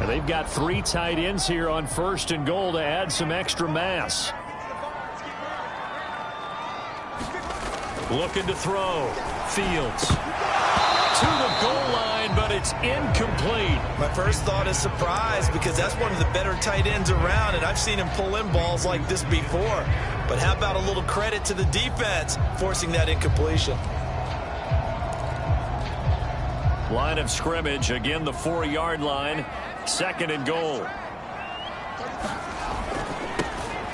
They've got 3 tight ends here on 1st and goal to add some extra mass. Looking to throw. Fields. To the goal line, but it's incomplete. My first thought is surprise because that's one of the better tight ends around, and I've seen him pull in balls like this before. But how about a little credit to the defense forcing that incompletion? Line of scrimmage, again the 4-yard line. 2nd and goal.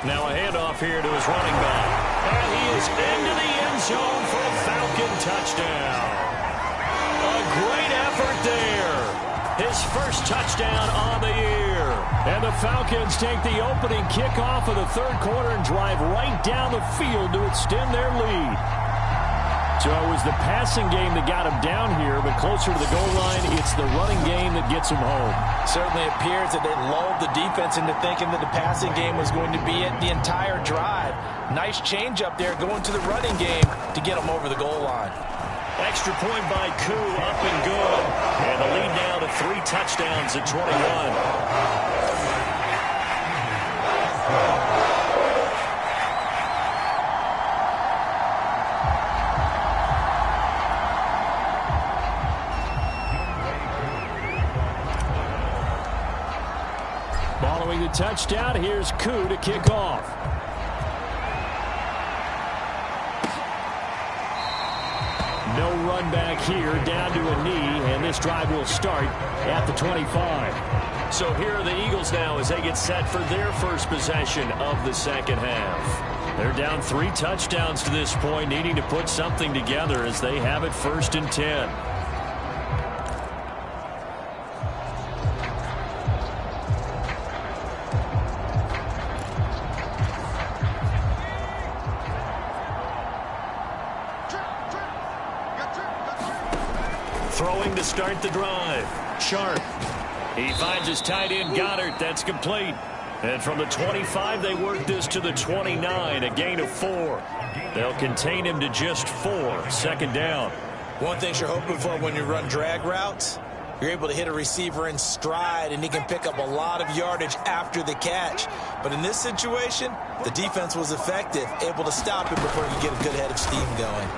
Now a handoff here to his running back. And he is into the end zone for a Falcon touchdown. A great effort there. His first touchdown on the year. And the Falcons take the opening kickoff of the 3rd quarter and drive right down the field to extend their lead. So it was the passing game that got him down here, but closer to the goal line, it's the running game that gets him home. Certainly appears that they lulled the defense into thinking that the passing game was going to be it the entire drive. Nice change up there going to the running game to get them over the goal line. Extra point by Koo, up and good. And the lead now to 3 touchdowns at 21. Following the touchdown, here's Koo to kick off. No run back here, down to a knee, and this drive will start at the 25. So here are the Eagles now as they get set for their first possession of the second half. They're down 3 touchdowns to this point, needing to put something together as they have it 1st and 10. Throwing to start the drive. Sharp. He finds his tight end, Goddard. That's complete. And from the 25, they work this to the 29, a gain of 4. They'll contain him to just 4. 2nd down. One thing you're hoping for when you run drag routes, you're able to hit a receiver in stride, and he can pick up a lot of yardage after the catch. But in this situation, the defense was effective, able to stop him before he could get a good head of steam going.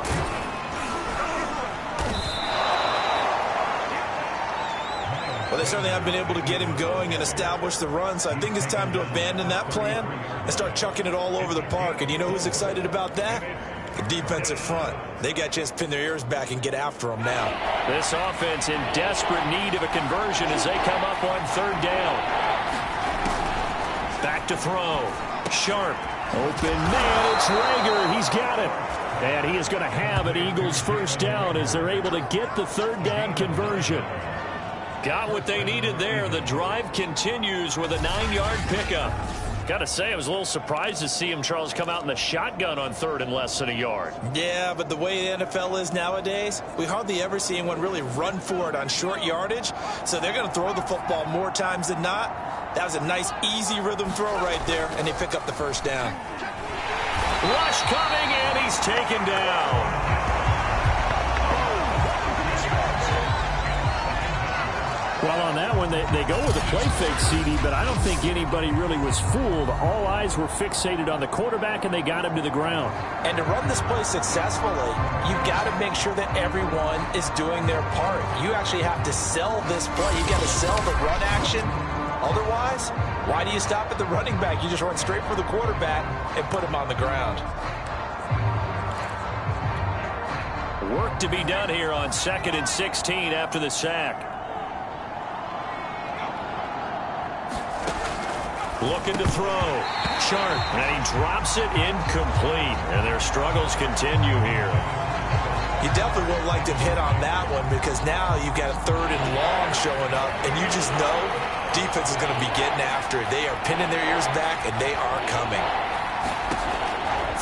Well, they certainly have been able to get him going and establish the run, so I think it's time to abandon that plan and start chucking it all over the park. And you know who's excited about that? The defensive front. They got a chance to pin their ears back and get after him now. This offense in desperate need of a conversion as they come up on 3rd down. Back to throw. Sharp. Open man. It's Rlahern. He's got it. And he is going to have an Eagles 1st down as they're able to get the 3rd down conversion. Got what they needed there. The drive continues with a 9-yard pickup. Got to say, I was a little surprised to see him, Charles, come out in the shotgun on 3rd and less than a yard. Yeah, but the way the NFL is nowadays, we hardly ever see anyone really run for it on short yardage. So they're going to throw the football more times than not. That was a nice, easy rhythm throw right there, and they pick up the 1st down. Rush coming, and he's taken down. Well, on that one, they go with a play fake, CD, but I don't think anybody really was fooled. All eyes were fixated on the quarterback, and they got him to the ground. And to run this play successfully, you've got to make sure that everyone is doing their part. You actually have to sell this play. You've got to sell the run action. Otherwise, why do you stop at the running back? You just run straight for the quarterback and put him on the ground. Work to be done here on 2nd and 16 after the sack. Looking to throw. Sharp. And he drops it incomplete. And their struggles continue here. You definitely would like to hit on that one because now you've got a 3rd and long showing up, and you just know defense is going to be getting after it. They are pinning their ears back, and they are coming.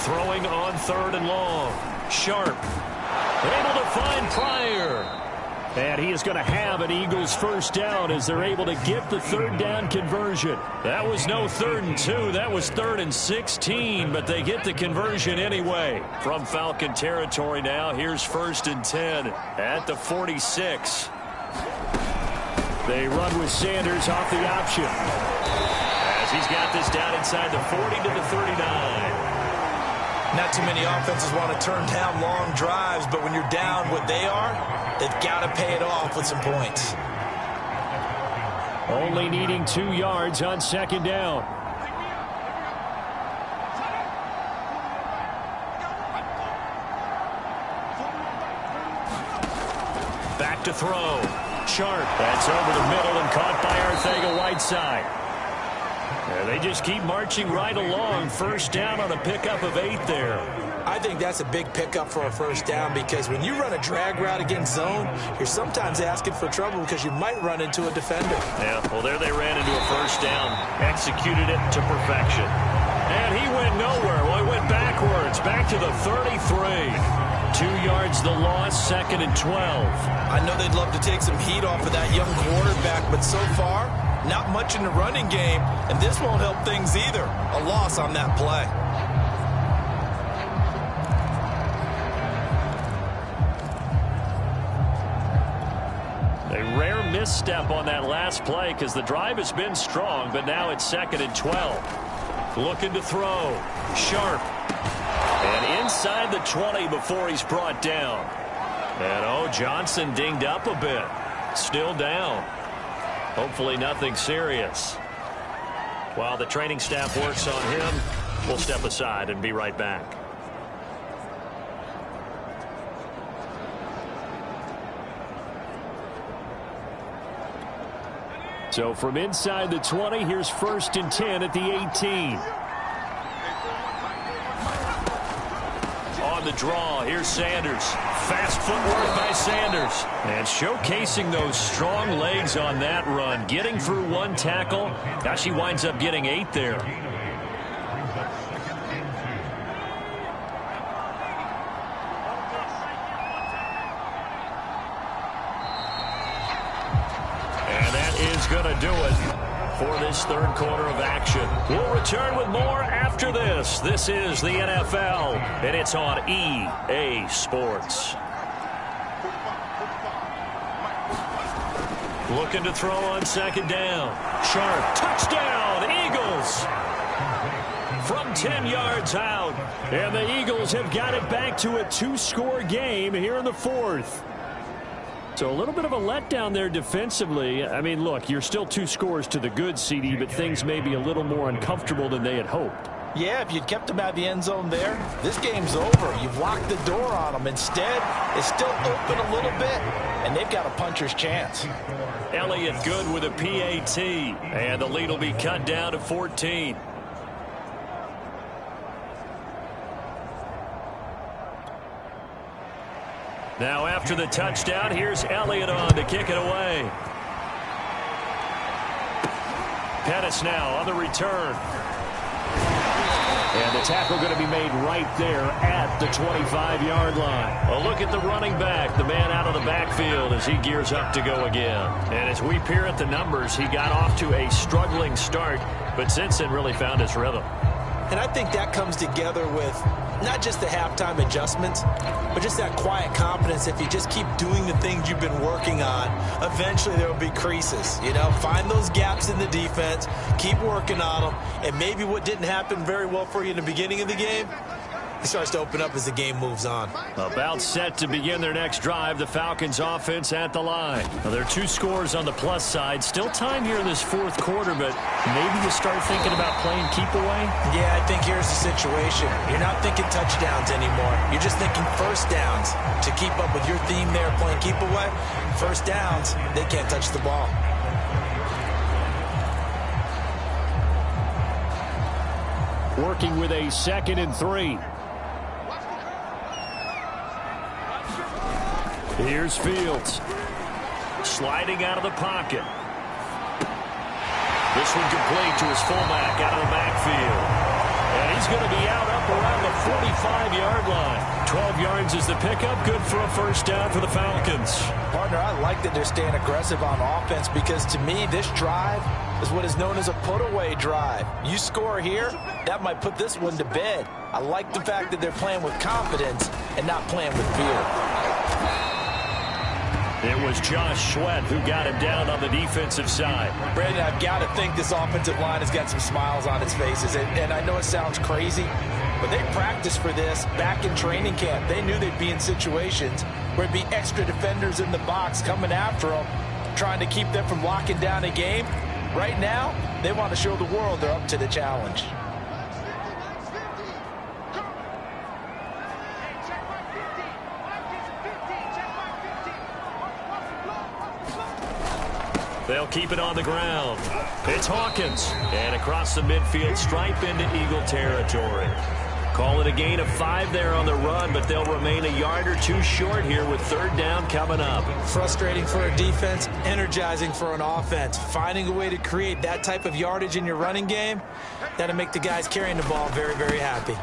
Throwing on 3rd and long. Sharp. Able to find Pryor. And he is going to have an Eagles 1st down as they're able to get the 3rd down conversion. That was no 3rd and 2. That was 3rd and 16, but they get the conversion anyway. From Falcon territory now, here's 1st and 10 at the 46. They run with Sanders off the option. As he's got this down inside the 40 to the 39. Not too many offenses want to turn down long drives, but when you're down what they are, they've got to pay it off with some points. Only needing 2 yards on 2nd down. Back to throw. Sharp. That's over the middle and caught by Arcega-Whiteside. They just keep marching right along. 1st down on a pickup of 8 there. I think that's a big pickup for a 1st down because when you run a drag route against zone, you're sometimes asking for trouble because you might run into a defender. Yeah, well, there they ran into a 1st down. Executed it to perfection. And he went nowhere. Well, he went backwards. Back to the 33. 2 yards yards, the loss, 2nd and 12. I know they'd love to take some heat off of that young quarterback, but so far, not much in the running game, and this won't help things either. A loss on that play. A rare misstep on that last play because the drive has been strong, but now it's 2nd and 12. Looking to throw. Sharp. And inside the 20 before he's brought down. And, Johnson dinged up a bit. Still down. Hopefully nothing serious. While the training staff works on him, we'll step aside and be right back. So from inside the 20, here's 1st and 10 at the 18. On the draw, here's Sanders. Fast footwork by Sanders. And showcasing those strong legs on that run. Getting through one tackle. Actually winds up getting 8 there. And that is going to do it for this 3rd quarter of action. We'll return with more after this. This is the NFL, and it's on EA Sports. Looking to throw on 2nd down. Sharp, touchdown, Eagles! From 10 yards out. And the Eagles have got it back to a 2-score game here in the 4th. So a little bit of a letdown there defensively. I mean, look, you're still 2 scores to the good, CD, but things may be a little more uncomfortable than they had hoped. Yeah, if you'd kept them out of the end zone there, this game's over. You've locked the door on them. Instead, it's still open a little bit, and they've got a puncher's chance. Elliott good with a PAT, and the lead will be cut down to 14. Now after the touchdown, here's Elliott on to kick it away. Pettis now on the return. And the tackle going to be made right there at the 25-yard line. Well, look at the running back, the man out of the backfield as he gears up to go again. And as we peer at the numbers, he got off to a struggling start, but since then really found his rhythm. And I think that comes together with not just the halftime adjustments, but just that quiet confidence. If you just keep doing the things you've been working on, eventually there will be creases. You know, find those gaps in the defense, keep working on them, and maybe what didn't happen very well for you in the beginning of the game, it starts to open up as the game moves on. About set to begin their next drive, the Falcons offense at the line. Now, there are 2 scores on the plus side. Still time here in this 4th quarter, but maybe you start thinking about playing keep away? Yeah, I think here's the situation. You're not thinking touchdowns anymore. You're just thinking first downs. To keep up with your theme there, playing keep away, first downs, they can't touch the ball. Working with a 2nd and 3. Here's Fields. Sliding out of the pocket. This one complete to his fullback out of the backfield. And he's going to be out up around the 45-yard line. 12 yards is the pickup. Good for a first down for the Falcons. Partner, I like that they're staying aggressive on offense because to me, this drive is what is known as a put-away drive. You score here, that might put this one to bed. I like the fact that they're playing with confidence and not playing with fear. It was Josh Sweat who got him down on the defensive side. Brandon, I've got to think this offensive line has got some smiles on its faces. And I know it sounds crazy, but they practiced for this back in training camp. They knew they'd be in situations where it'd be extra defenders in the box coming after them, trying to keep them from locking down a game. Right now, they want to show the world they're up to the challenge. They'll keep it on the ground. It's Hawkins. And across the midfield stripe into Eagle territory. Call it a gain of 5 there on the run, but they'll remain a yard or 2 short here with 3rd down coming up. Frustrating for a defense, energizing for an offense. Finding a way to create that type of yardage in your running game, that'll make the guys carrying the ball very, very happy.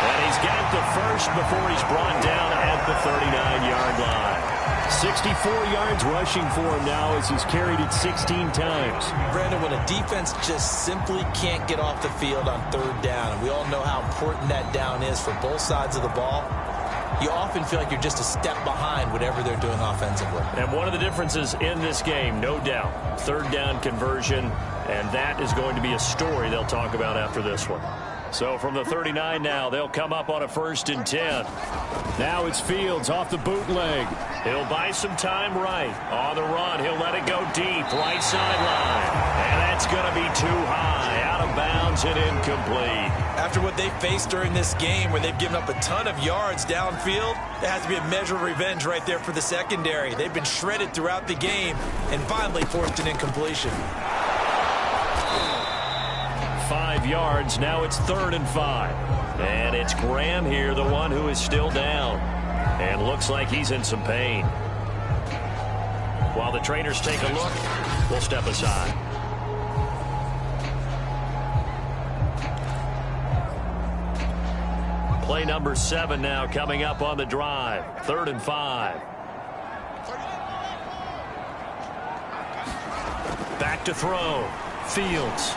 And he's got the first before he's brought down at the 39-yard line. 64 yards rushing for him now as he's carried it 16 times. Brandon, when a defense just simply can't get off the field on third down, and we all know how important that down is for both sides of the ball, you often feel like you're just a step behind whatever they're doing offensively. And one of the differences in this game, no doubt, third down conversion, and that is going to be a story they'll talk about after this one. So from the 39 now, they'll come up on a 1st and 10. Now it's Fields off the bootleg. He'll buy some time right. On the run, he'll let it go deep, right sideline. And that's going to be too high, out of bounds and incomplete. After what they faced during this game where they've given up a ton of yards downfield, there has to be a measure of revenge right there for the secondary. They've been shredded throughout the game and finally forced an incompletion. 5 yards. Now it's 3rd and 5. And it's Graham here, the one who is still down. And looks like he's in some pain. While the trainers take a look, we'll step aside. Play number 7 now coming up on the drive. 3rd and 5. Back to throw. Fields.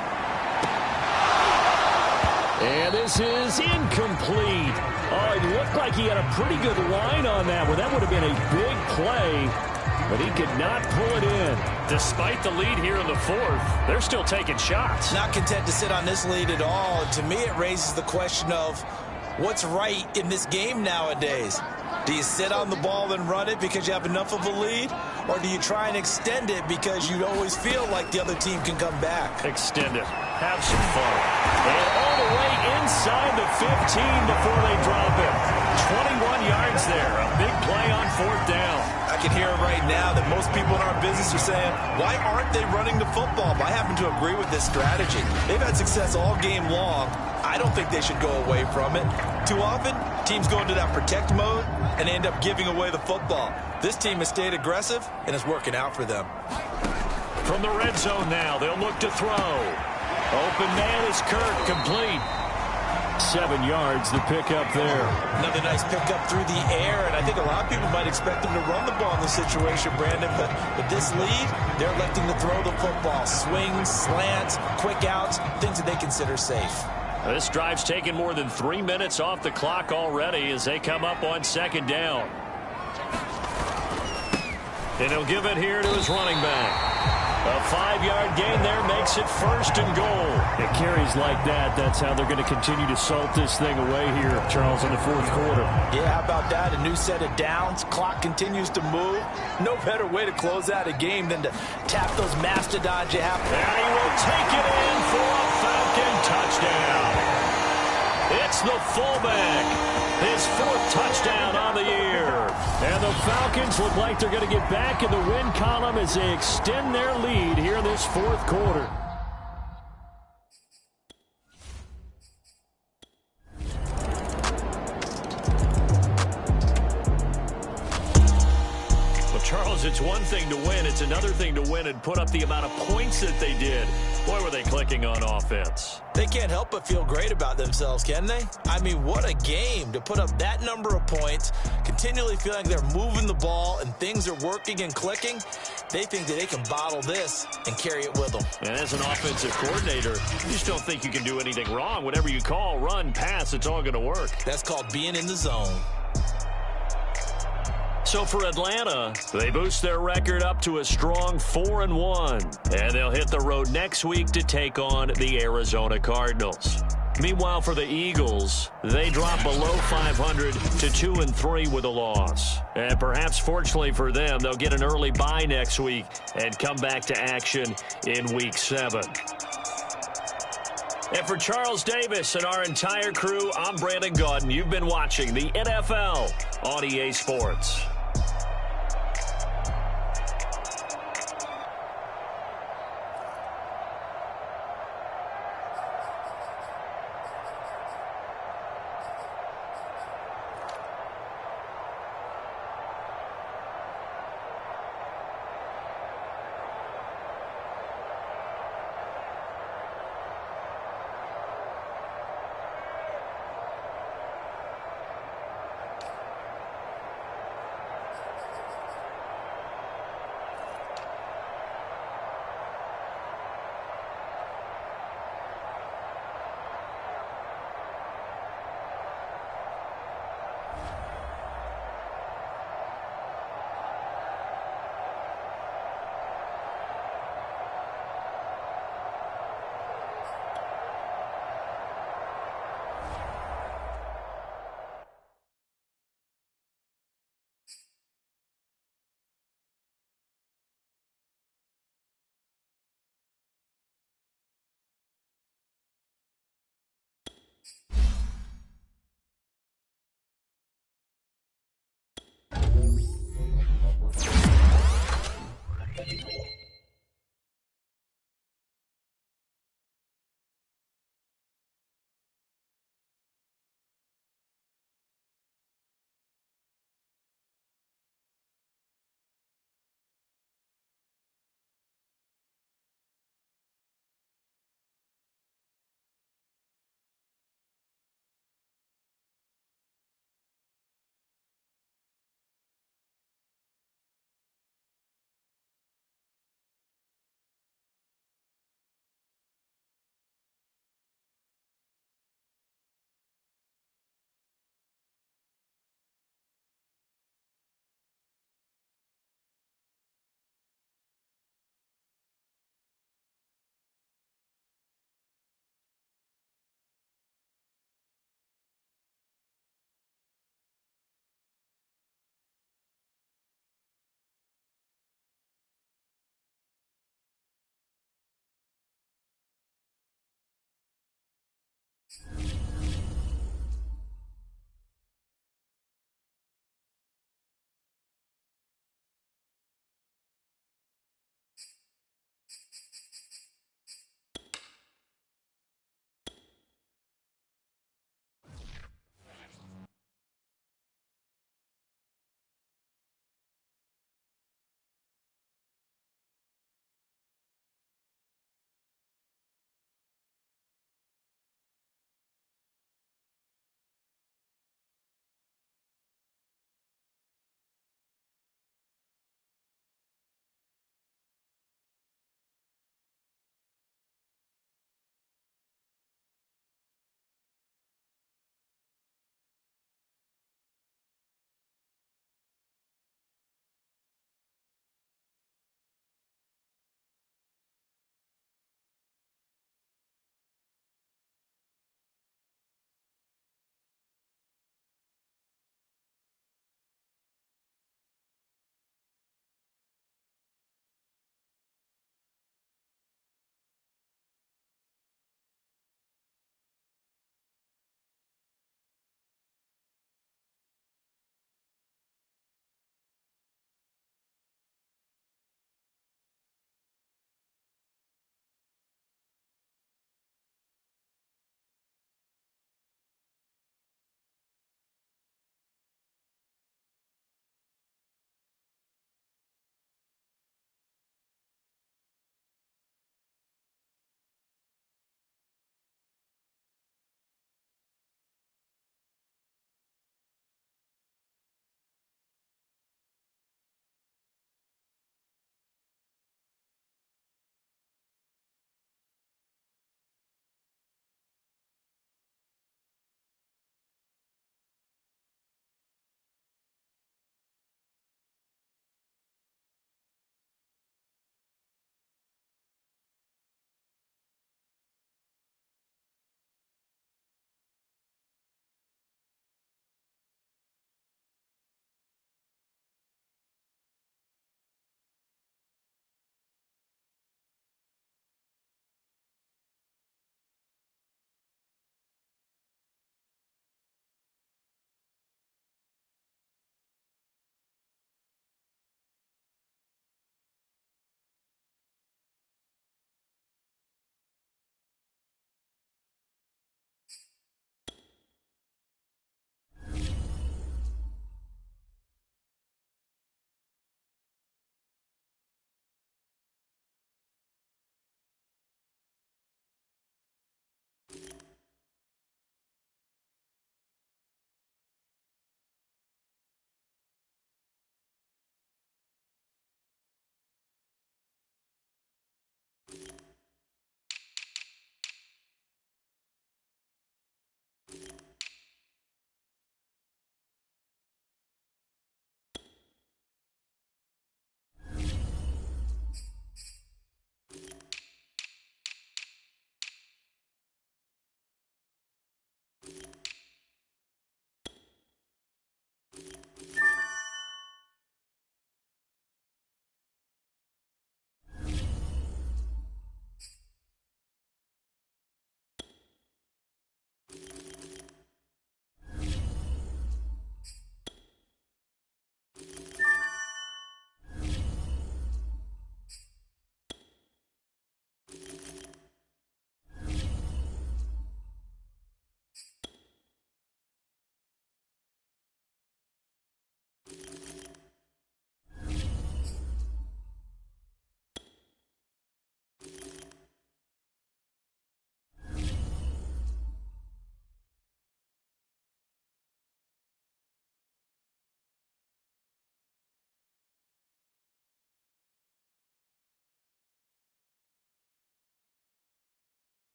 And this is incomplete. Oh, it looked like he had a pretty good line on that one. That would have been a big play, but he could not pull it in. Despite the lead here in the 4th, they're still taking shots. Not content to sit on this lead at all. To me, it raises the question of what's right in this game nowadays. Do you sit on the ball and run it because you have enough of a lead? Or do you try and extend it because you always feel like the other team can come back? Extend it. Have some fun. And all the way inside the 15 before they drop it. 21 yards there. A big play on 4th down. I can hear it right now that most people in our business are saying, why aren't they running the football? But I happen to agree with this strategy. They've had success all game long. I don't think they should go away from it. Too often, teams go into that protect mode and end up giving away the football. This team has stayed aggressive, and it's working out for them. From the red zone now, they'll look to throw. Open man is Kirk, complete. 7 yards, the pickup there. Another nice pickup through the air, and I think a lot of people might expect them to run the ball in this situation, Brandon, but with this lead, they're electing to throw the football. Swings, slants, quick outs, things that they consider safe. This drive's taken more than 3 minutes off the clock already as they come up on 2nd down. And he'll give it here to his running back. A 5-yard gain there makes it 1st and goal. It carries like that. That's how they're going to continue to salt this thing away here, Charles, in the 4th quarter. Yeah, how about that? A new set of downs. Clock continues to move. No better way to close out a game than to tap those mastodons you have. And he will take it in for a Falcon touchdown. It's the fullback. His 4th touchdown on the year. And the Falcons look like they're going to get back in the win column as they extend their lead here in this 4th quarter. Well, Charles, it's one thing to win. It's another thing to win and put up the amount of points that they did. Boy, were they clicking on offense. They can't help but feel great about themselves, can they? I mean, what a game to put up that number of points, continually feeling they're moving the ball and things are working and clicking. They think that they can bottle this and carry it with them. And as an offensive coordinator, you just don't think you can do anything wrong. Whatever you call, run, pass, it's all going to work. That's called being in the zone. So for Atlanta, they boost their record up to a strong 4-1. And they'll hit the road next week to take on the Arizona Cardinals. Meanwhile, for the Eagles, they drop below 500 to 2-3 with a loss. And perhaps fortunately for them, they'll get an early bye next week and come back to action in Week 7. And for Charles Davis and our entire crew, I'm Brandon Gaudin. You've been watching the NFL on EA Sports.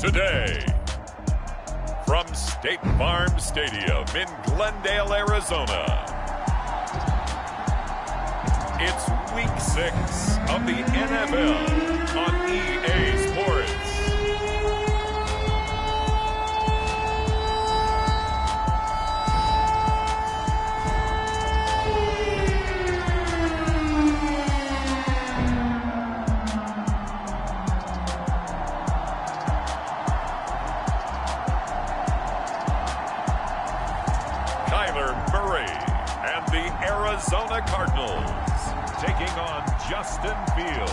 today. From State Farm Stadium in Glendale, Arizona, it's Week 6 of the NFL on EA Sports. Arizona Cardinals taking on Justin Fields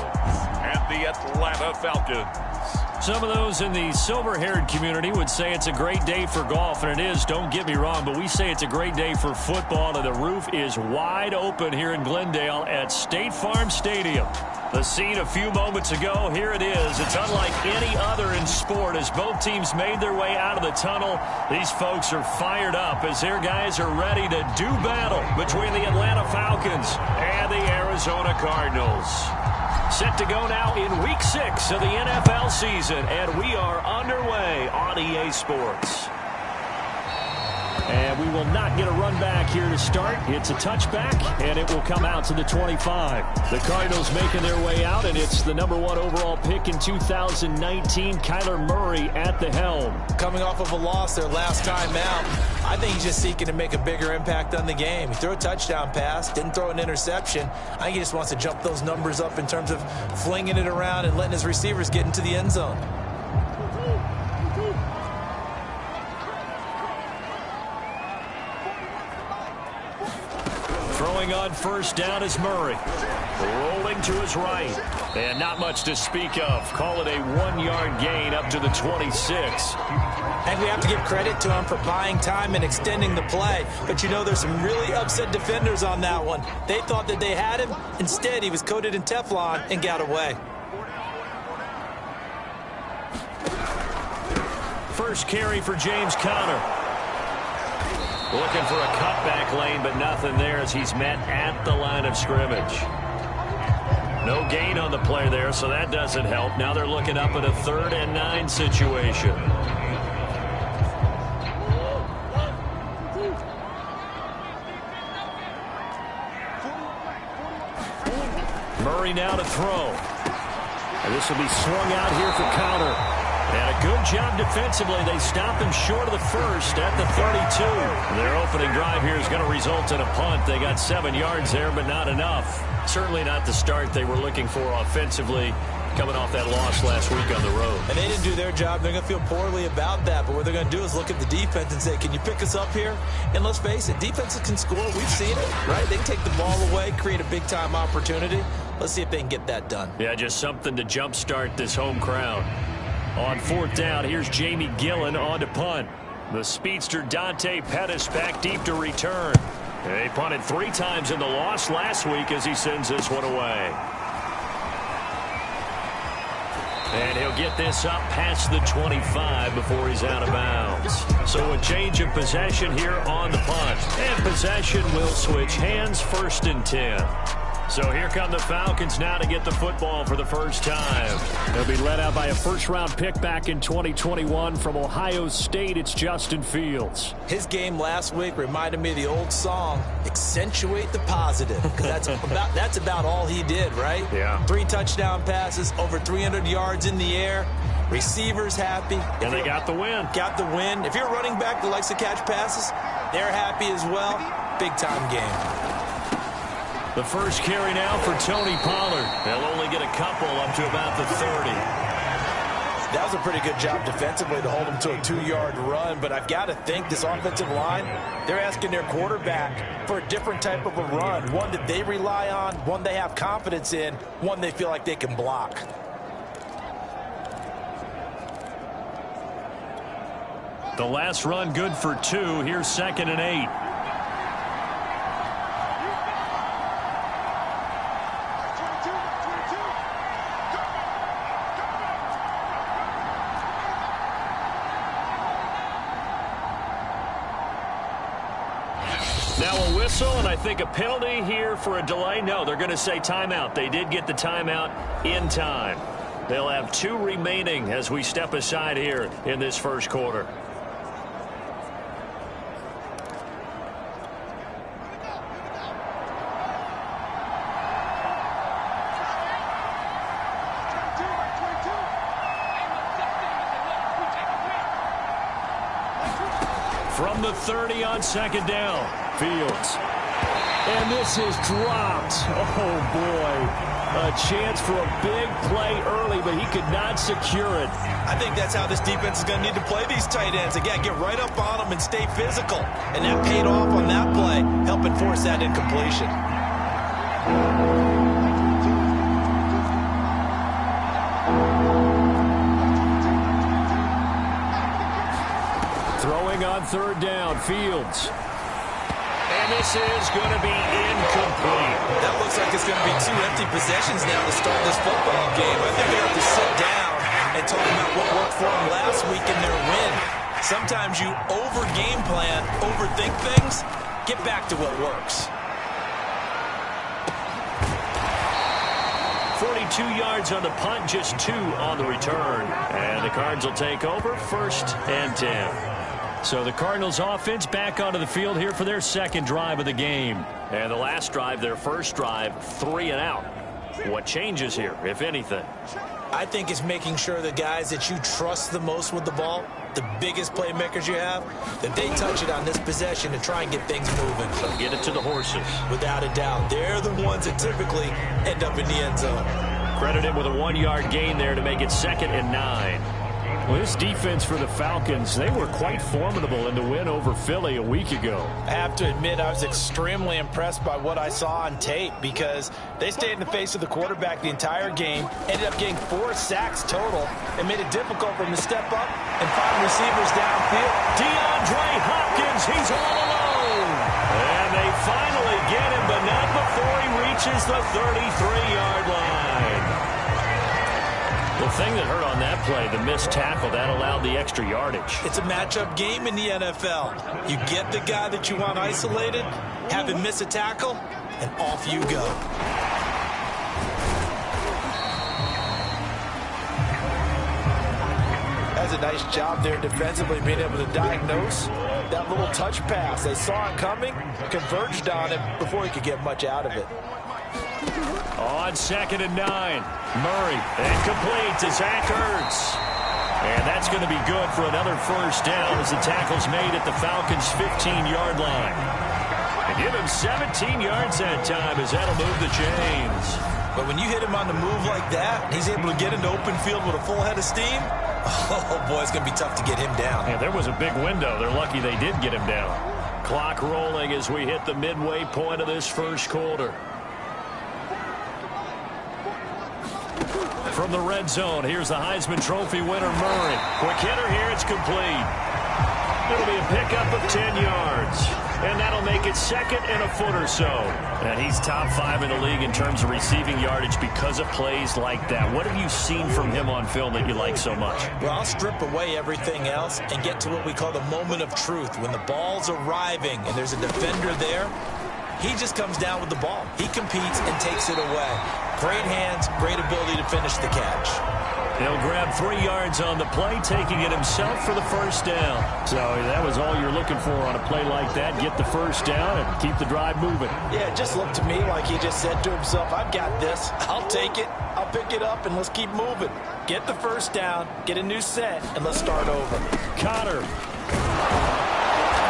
and the Atlanta Falcons. Some of those in the silver-haired community would say it's a great day for golf, and it is, don't get me wrong, but we say it's a great day for football, and the roof is wide open here in Glendale at State Farm Stadium. The scene a few moments ago, here it is. It's unlike any other in sport as both teams made their way out of the tunnel. These folks are fired up as their guys are ready to do battle between the Atlanta Falcons and the Arizona Cardinals. Set to go now in Week 6 of the NFL season, and we are underway on EA Sports. And we will not get a run back here to start. It's a touchback, and it will come out to the 25. The Cardinals making their way out, and it's the #1 overall pick in 2019, Kyler Murray at the helm. Coming off of a loss their last time out, I think he's just seeking to make a bigger impact on the game. He threw a touchdown pass, didn't throw an interception. I think he just wants to jump those numbers up in terms of flinging it around and letting his receivers get into the end zone. Throwing on first down is Murray. Rolling to his right. And not much to speak of. Call it a 1-yard gain up to the 26. And we have to give credit to him for buying time and extending the play. But you know, there's some really upset defenders on that one. They thought that they had him. Instead, he was coated in Teflon and got away. First carry for James Conner. Looking for a cutback lane, but nothing there as he's met at the line of scrimmage. No gain on the play there, so that doesn't help. Now they're looking up at a 3rd and 9 situation. Murray now to throw. And this will be swung out here for Conner. And a good job defensively. They stop him short of the first at the 32. Their opening drive here is going to result in a punt. They got 7 yards there, but not enough. Certainly not the start they were looking for offensively, coming off that loss last week on the road. And they didn't do their job. They're going to feel poorly about that. But what they're going to do is look at the defense and say, can you pick us up here? And let's face it, defenses can score. We've seen it, right? They can take the ball away, create a big-time opportunity. Let's see if they can get that done. Yeah, just something to jumpstart this home crowd. On 4th down, here's Jamie Gillen on to punt. The speedster Dante Pettis back deep to return. He punted 3 times in the loss last week as he sends this one away. And he'll get this up past the 25 before he's out of bounds. So a change of possession here on the punt. And possession will switch hands, 1st and 10. So here come the Falcons now to get the football for the first time. They'll be led out by a first-round pick back in 2021 from Ohio State. It's Justin Fields. His game last week reminded me of the old song, Accentuate the Positive. Because that's about all he did, right? Yeah. 3 touchdown passes, over 300 yards in the air. Receivers happy. And they got the win. Got the win. If you're a running back that likes to catch passes, they're happy as well. Big-time game. The first carry now for Tony Pollard. They'll only get a couple up to about the 30. That was a pretty good job defensively to hold him to a 2-yard run, but I've got to think this offensive line, they're asking their quarterback for a different type of a run, one that they rely on, one they have confidence in, one they feel like they can block. The last run good for 2. Here's 2nd and 8. Now a whistle, and I think a penalty here for a delay. No, they're going to say timeout. They did get the timeout in time. They'll have 2 remaining as we step aside here in this first quarter. From the 30 on second down, Fields. And this is dropped. Oh, boy. A chance for a big play early, but he could not secure it. I think that's how this defense is going to need to play these tight ends. Again, get right up on them and stay physical. And that paid off on that play, helping force that incompletion. Throwing on third down, Fields. And this is going to be incomplete. That looks like it's going to be 2 empty possessions now to start this football game. I think they have to sit down and talk about what worked for them last week in their win. Sometimes you over-game plan, overthink things. Get back to what works. 42 yards on the punt, just 2 on the return. And the Cards will take over, 1st and 10. So the Cardinals offense back onto the field here for their second drive of the game. And the last drive, their first drive, 3 and out. What changes here, if anything? I think it's making sure the guys that you trust the most with the ball, the biggest playmakers you have, that they touch it on this possession to try and get things moving. So get it to the horses. Without a doubt. They're the ones that typically end up in the end zone. Credit him with a 1-yard gain there to make it 2nd and 9. Well, this defense for the Falcons, they were quite formidable in the win over Philly a week ago. I have to admit, I was extremely impressed by what I saw on tape because they stayed in the face of the quarterback the entire game, ended up getting 4 sacks total, and made it difficult for him to step up and find receivers downfield. DeAndre Hopkins, he's all alone. And they finally get him, but not before he reaches the 33-yard line. The thing that hurt on that play, the missed tackle, that allowed the extra yardage. It's a matchup game in the NFL. You get the guy that you want isolated, have him miss a tackle, and off you go. That's a nice job there defensively, being able to diagnose that little touch pass. They saw it coming, converged on it before he could get much out of it. On 2nd and 9, Murray, incomplete to Zach Ertz. And that's going to be good for another first down as the tackle's made at the Falcons' 15-yard line. And give him 17 yards that time as that'll move the chains. But when you hit him on the move like that, and he's able to get into open field with a full head of steam, oh, boy, it's going to be tough to get him down. Yeah, there was a big window. They're lucky they did get him down. Clock rolling as we hit the midway point of this first quarter. From the red zone, here's the Heisman Trophy winner, Murray. Quick hitter here, it's complete. It'll be a pickup of 10 yards. And that'll make it 2nd and a foot or so. And he's top 5 in the league in terms of receiving yardage because of plays like that. What have you seen from him on film that you like so much? Well, I'll strip away everything else and get to what we call the moment of truth. When the ball's arriving and there's a defender there, he just comes down with the ball. He competes and takes it away. Great hands, great ability to finish the catch. He'll grab 3 yards on the play, taking it himself for the first down. So that was all you're looking for on a play like that. Get the first down and keep the drive moving. Yeah, it just looked to me like he just said to himself, I've got this. I'll take it. I'll pick it up, and let's keep moving. Get the first down, get a new set, and let's start over. Connor.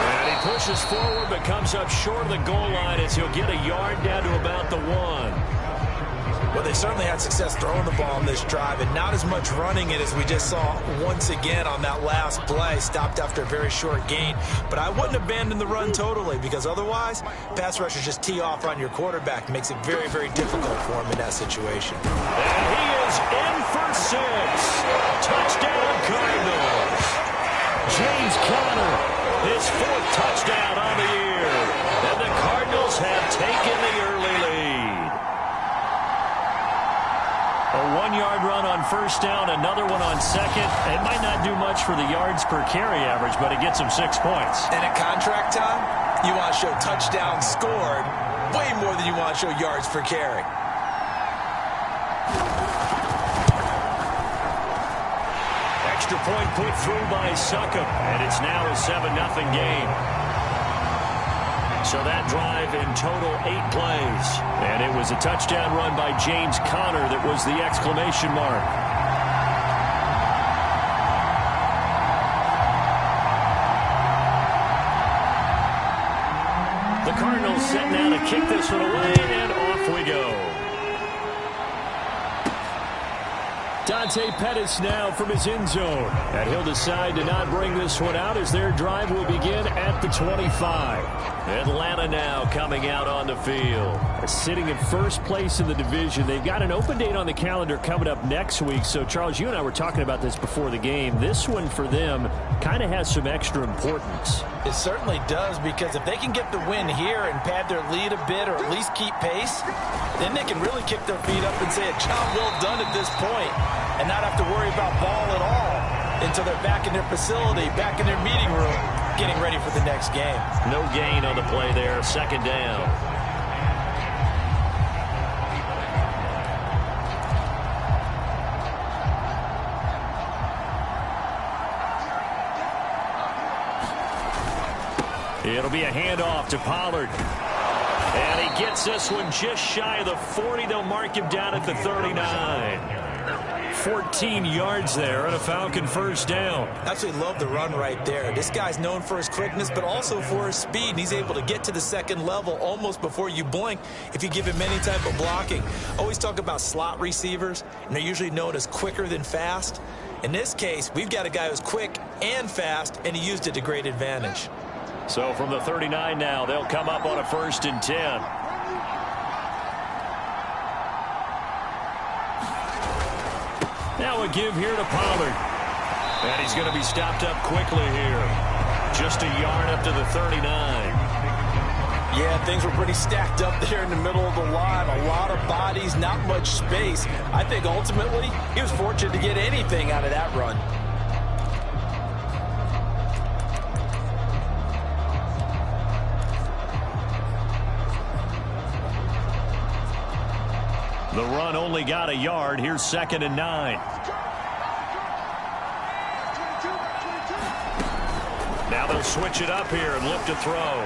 And he pushes forward, but comes up short of the goal line as he'll get a yard down to about the 1. Well, they certainly had success throwing the ball on this drive and not as much running it as we just saw once again on that last play. Stopped after a very short gain. But I wouldn't abandon the run totally because otherwise, pass rushers just tee off on your quarterback. Makes it very, very difficult for him in that situation. And he is in for 6. Touchdown, Cardinals. James Conner, his 4th touchdown on the year. And the Cardinals have taken the early lead. A 1-yard run on first down, another one on second. It might not do much for the yards per carry average, but it gets them 6 points. And at contract time, you want to show touchdowns scored way more than you want to show yards per carry. extra point put through by Succop, and it's now a 7-0 game. So that drive in total 8 plays. And it was a touchdown run by James Conner that was the exclamation mark. The Cardinals set now to kick this one away, and off we go. Dante Pettis now from his end zone. And he'll decide to not bring this one out as their drive will begin at the 25. Atlanta now coming out on the field. Sitting in first place in the division. They've got an open date on the calendar coming up next week. So, Charles, you and I were talking about this before the game. This one for them kind of has some extra importance. It certainly does, because if they can get the win here and pad their lead a bit or at least keep pace, then they can really kick their feet up and say a job well done at this point and not have to worry about ball at all until they're back in their facility, back in their meeting room, getting ready for the next game. No gain on the play there, second down. It'll be a handoff to Pollard. And he gets this one just shy of the 40. They'll mark him down at the 39. 14 yards there and a Falcon first down. Absolutely love the run right there. This guy's known for his quickness, but also for his speed. And he's able to get to the second level almost before you blink if you give him any type of blocking. Always talk about slot receivers, and they're usually known as quicker than fast. In this case, we've got a guy who's quick and fast, and he used it to great advantage. So from the 39 now, they'll come up on a 1st and 10. Now a give here to Pollard. And he's going to be stopped up quickly here. Just a yard up to the 39. Yeah, things were pretty stacked up there in the middle of the line. A lot of bodies, not much space. I think ultimately he was fortunate to get anything out of that run. The run only got a yard. Here's 2nd and 9. Now they'll switch it up here and look to throw.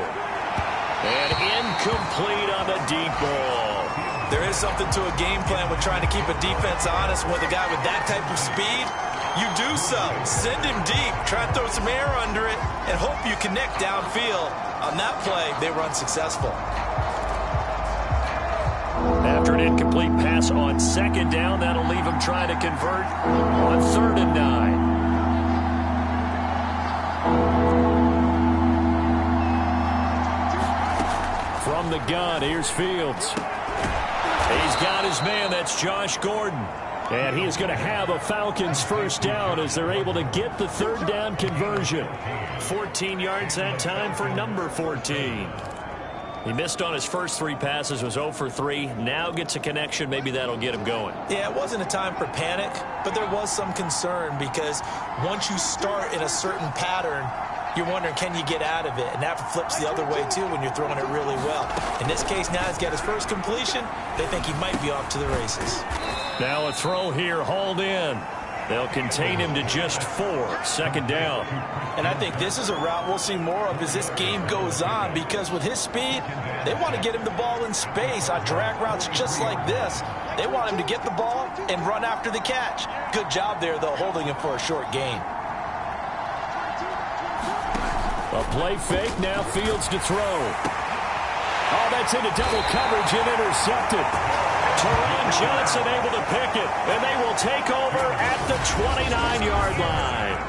And incomplete on the deep ball. There is something to a game plan with trying to keep a defense honest with a guy with that type of speed. You do so. Send him deep. Try and throw some air under it and hope you connect downfield. On that play, they were unsuccessful. After an incomplete pass on 2nd down, that'll leave him trying to convert on 3rd and 9. From the gun, here's Fields. He's got his man, that's Josh Gordon. And he is going to have a Falcons first down as they're able to get the 3rd down conversion. 14 yards that time for number 14. He missed on his first 3 passes, was 0 for 3. Now gets a connection. Maybe that'll get him going. Yeah, it wasn't a time for panic, but there was some concern because once you start in a certain pattern, you're wondering, can you get out of it? And that flips the other way, too, when you're throwing it really well. In this case, now he's got his first completion. They think he might be off to the races. Now a throw here, hauled in. They'll contain him to just 4, 2nd down. And I think this is a route we'll see more of as this game goes on, because with his speed, they want to get him the ball in space on drag routes just like this. They want him to get the ball and run after the catch. Good job there, though, holding him for a short gain. A play fake, now Fields to throw. Oh, that's into double coverage and intercepted. Teron Johnson able to pick it, and they will take over at the 29-yard line.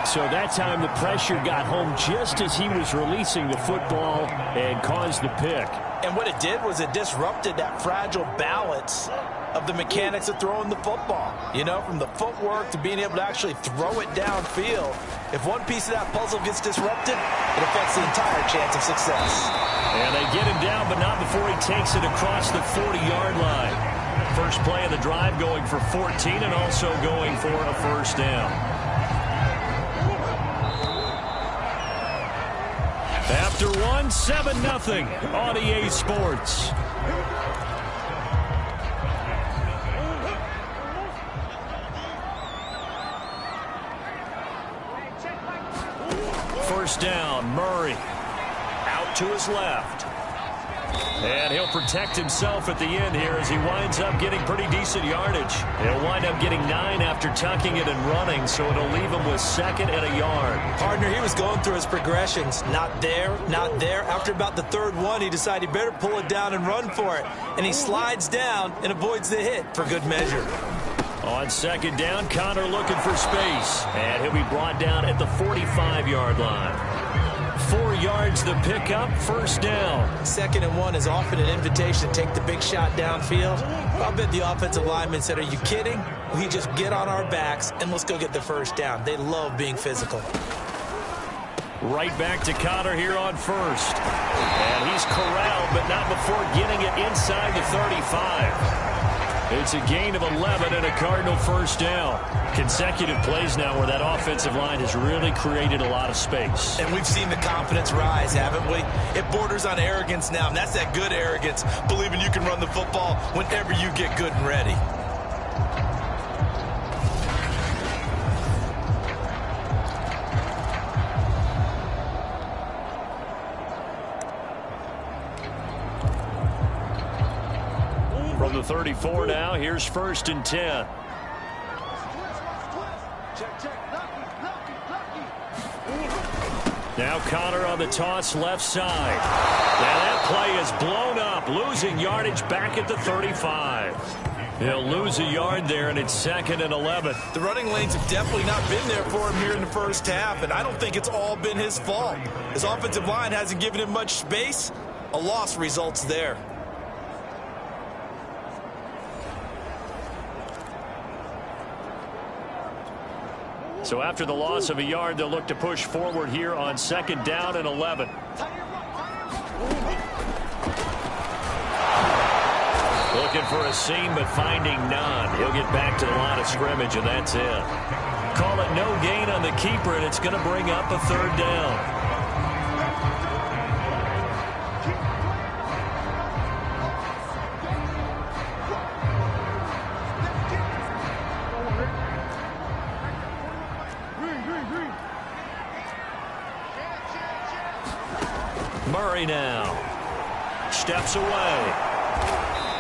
So that time the pressure got home just as he was releasing the football and caused the pick. And what it did was it disrupted that fragile balance of the mechanics of throwing the football. You know, from the footwork to being able to actually throw it downfield. If one piece of that puzzle gets disrupted, it affects the entire chance of success. And they get him down, but not before he takes it across the 40-yard line. First play of the drive going for 14 and also going for a first down. After one, 7-0 on EA Sports. first down. Murray out to his left. And he'll protect himself at the end here as he winds up getting pretty decent yardage. He'll wind up getting 9 after tucking it and running, so it'll leave him with 2nd and a yard. Partner, he was going through his progressions. Not there, not there. After about the 3rd one, he decided he better pull it down and run for it. And he slides down and avoids the hit for good measure. On 2nd down, Connor looking for space. And he'll be brought down at the 45-yard line. 4 yards the pickup, first down. 2nd and 1 is often an invitation to take the big shot downfield. I bet the offensive lineman said, are you kidding? We just get on our backs and let's go get the first down. They love being physical. Right back to Connor here on 1st. And he's corralled, but not before getting it inside the 35. It's a gain of 11 and a Cardinal first down. Consecutive plays now where that offensive line has really created a lot of space. And we've seen the confidence rise, haven't we? It borders on arrogance now, and that's that good arrogance, believing you can run the football whenever you get good and ready. From the 34 now, here's 1st and 10. Now Connor on the toss left side. Now that play is blown up, losing yardage back at the 35. He'll lose a yard there, and it's 2nd and 11. The running lanes have definitely not been there for him here in the first half, and I don't think it's all been his fault. His offensive line hasn't given him much space. A loss results there. So after the loss of a yard, they'll look to push forward here on 2nd down and 11. Looking for a seam, but finding none. He'll get back to the line of scrimmage, and that's it. Call it no gain on the keeper, and it's going to bring up a 3rd down. Murray now steps away.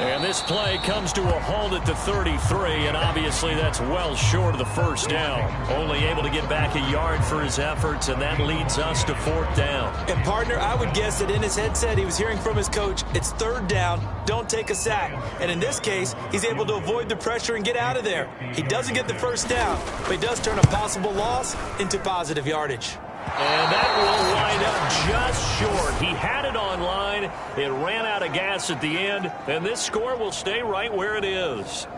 And this play comes to a halt at the 33, and obviously that's well short of the first down. Only able to get back a yard for his efforts, and that leads us to 4th down. And partner, I would guess that in his headset he was hearing from his coach, it's 3rd down, don't take a sack. And in this case, he's able to avoid the pressure and get out of there. He doesn't get the first down, but he does turn a possible loss into positive yardage. And that will wind up just short. He had it on line. It ran out of gas at the end, and this score will stay right where it is.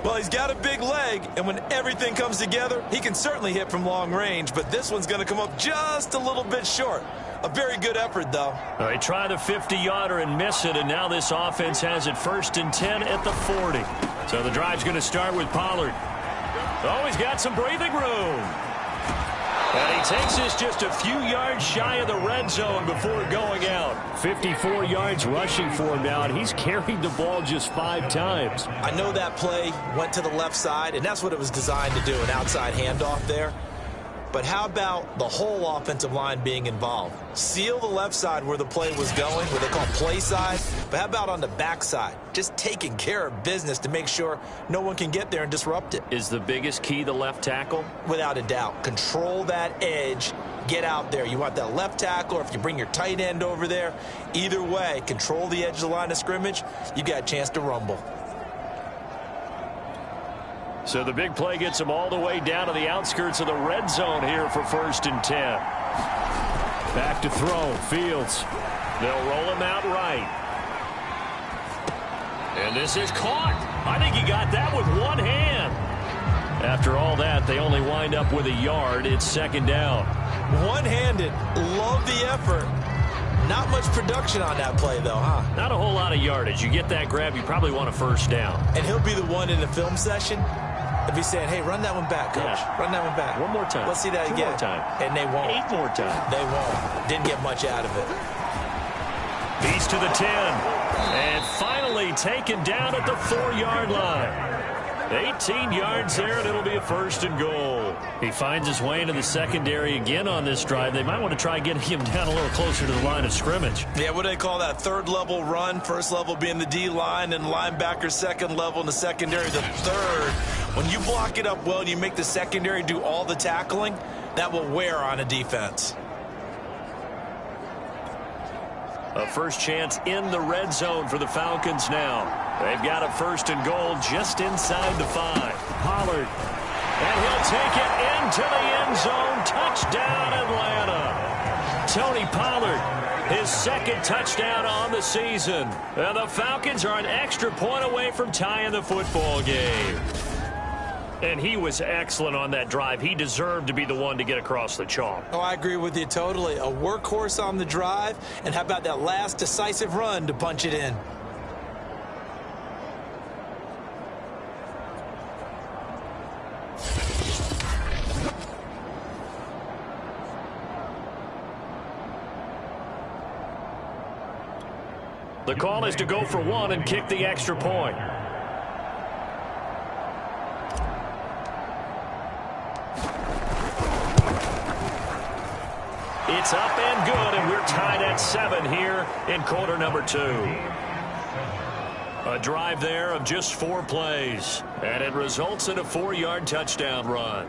Well, he's got a big leg, and when everything comes together, he can certainly hit from long range, but this one's going to come up just a little bit short. A very good effort, though. All right, try the 50-yarder and miss it, and now this offense has it 1st and 10 at the 40. So the drive's going to start with Pollard. Oh, he's got some breathing room. And he takes this just a few yards shy of the red zone before going out. 54 yards rushing for him now, and he's carried the ball just 5 times. I know that play went to the left side, and that's what it was designed to do, an outside handoff there. But how about the whole offensive line being involved? Seal the left side where the play was going, what they call play side. But how about on the back side? Just taking care of business to make sure no one can get there and disrupt it. Is the biggest key the left tackle? Without a doubt. Control that edge. Get out there. You want that left tackle, or if you bring your tight end over there, either way, control the edge of the line of scrimmage. You got a chance to rumble. So the big play gets him all the way down to the outskirts of the red zone here for 1st and 10. Back to throw. Fields. They'll roll him out right. And this is caught. I think he got that with one hand. After all that, they only wind up with a yard. It's 2nd down. One-handed. Love the effort. Not much production on that play, though, huh? Not a whole lot of yardage. You get that grab, you probably want a 1st down. And he'll be the one in the film session. If he's saying, hey, run that one back, coach. Yeah. Run that one back. One more time. Let's see that 2 again. more time. And they won't. 8 more times. They won't. Didn't get much out of it. He's to the 10. And finally taken down at the 4-yard line. 18 yards there, and it'll be a 1st and goal. He finds his way into the secondary again on this drive. They might want to try getting him down a little closer to the line of scrimmage. Yeah, what do they call that? Third level run. First level being the D-line and linebacker. Second level in the secondary, the third. When you block it up well and you make the secondary do all the tackling, that will wear on a defense. A first chance in the red zone for the Falcons now. They've got a 1st and goal just inside the 5. Pollard. And he'll take it into the end zone. Touchdown, Atlanta. Tony Pollard, his 2nd touchdown on the season. And the Falcons are an extra point away from tying the football game. And he was excellent on that drive. He deserved to be the one to get across the chalk. Oh, I agree with you totally. A workhorse on the drive. And how about that last decisive run to punch it in? The call is to go for 1 and kick the extra point. It's up and good, and we're tied at 7 here in quarter number 2. A drive there of just 4 plays, and it results in a 4-yard touchdown run.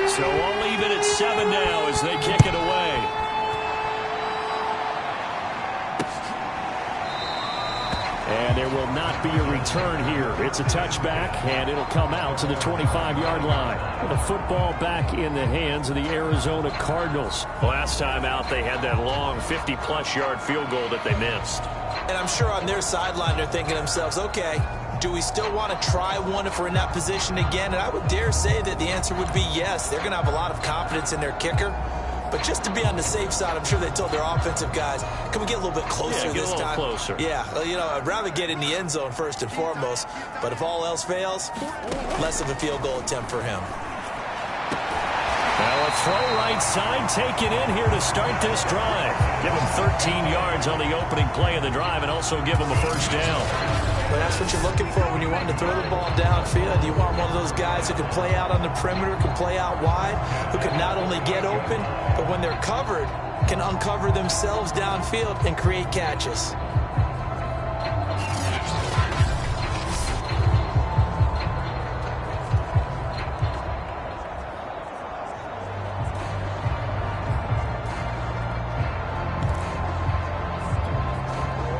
So we'll leave it at 7 now as they kick it away. And there will not be a return here. It's a touchback, and it'll come out to the 25-yard line. The football back in the hands of the Arizona Cardinals. Last time out, they had that long 50-plus yard field goal that they missed. And I'm sure on their sideline they're thinking to themselves, okay, do we still want to try one if we're in that position again? And I would dare say that the answer would be yes. They're going to have a lot of confidence in their kicker. But just to be on the safe side, I'm sure they told their offensive guys, can we get a little bit closer this time? Closer. Yeah, well, you know, I'd rather get in the end zone first and foremost. But if all else fails, less of a field goal attempt for him. Now a throw right side taken in here to start this drive. Give him 13 yards on the opening play of the drive and also give him a 1st down. But that's what you're looking for when you want to throw the ball downfield. You want one of those guys who can play out on the perimeter, can play out wide, who can not only get open, but when they're covered, can uncover themselves downfield and create catches.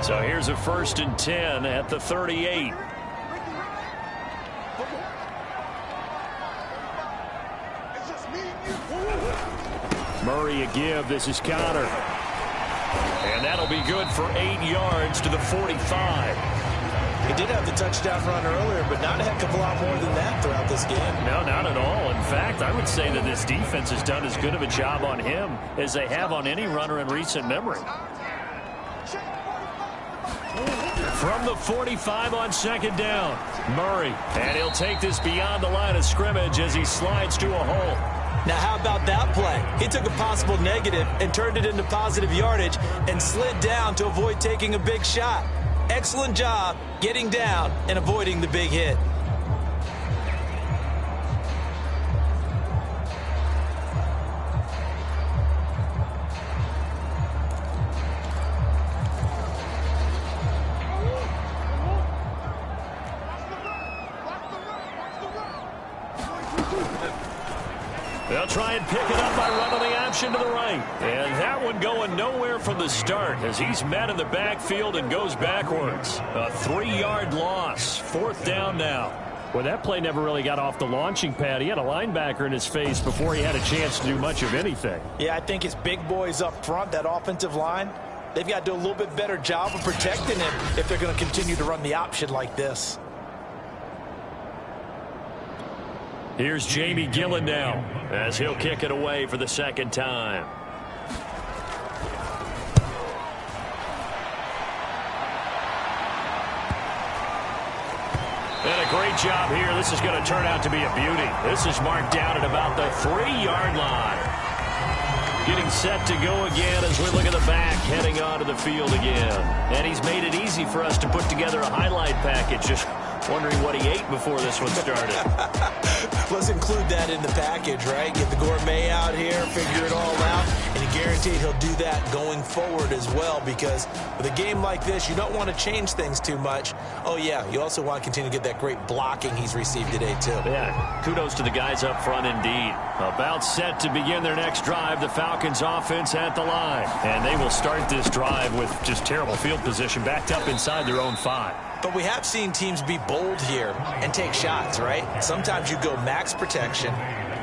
So here's a 1st and 10 at the 38. Murray a give. This is Connor. And that'll be good for 8 yards to the 45. He did have the touchdown run earlier, but not a heck of a lot more than that throughout this game. No, not at all. In fact, I would say that this defense has done as good of a job on him as they have on any runner in recent memory. From the 45 on 2nd down, Murray. And he'll take this beyond the line of scrimmage as he slides to a hole. Now, how about that play? He took a possible negative and turned it into positive yardage and slid down to avoid taking a big shot. Excellent job getting down and avoiding the big hit. They'll try and pick it up by running the option to the right. And that one going nowhere from the start as he's met in the backfield and goes backwards. A 3-yard loss. 4th down now. Well, that play never really got off the launching pad. He had a linebacker in his face before he had a chance to do much of anything. Yeah, I think his big boys up front, that offensive line, they've got to do a little bit better job of protecting him if they're going to continue to run the option like this. Here's Jamie Gillen now as he'll kick it away for the 2nd time. And a great job here. This is going to turn out to be a beauty. This is marked down at about the 3-yard line. Getting set to go again as we look at the back heading onto the field again. And he's made it easy for us to put together a highlight package. Just wondering what he ate before this one started. Let's include that in the package, right? Get the gourmet out here, figure it all out, and he guaranteed he'll do that going forward as well, because with a game like this, you don't want to change things too much. Oh, yeah, you also want to continue to get that great blocking he's received today, too. Yeah, kudos to the guys up front indeed. About set to begin their next drive, the Falcons offense at the line. And they will start this drive with just terrible field position, backed up inside their own 5. But we have seen teams be bold here and take shots, right? Sometimes you go max protection,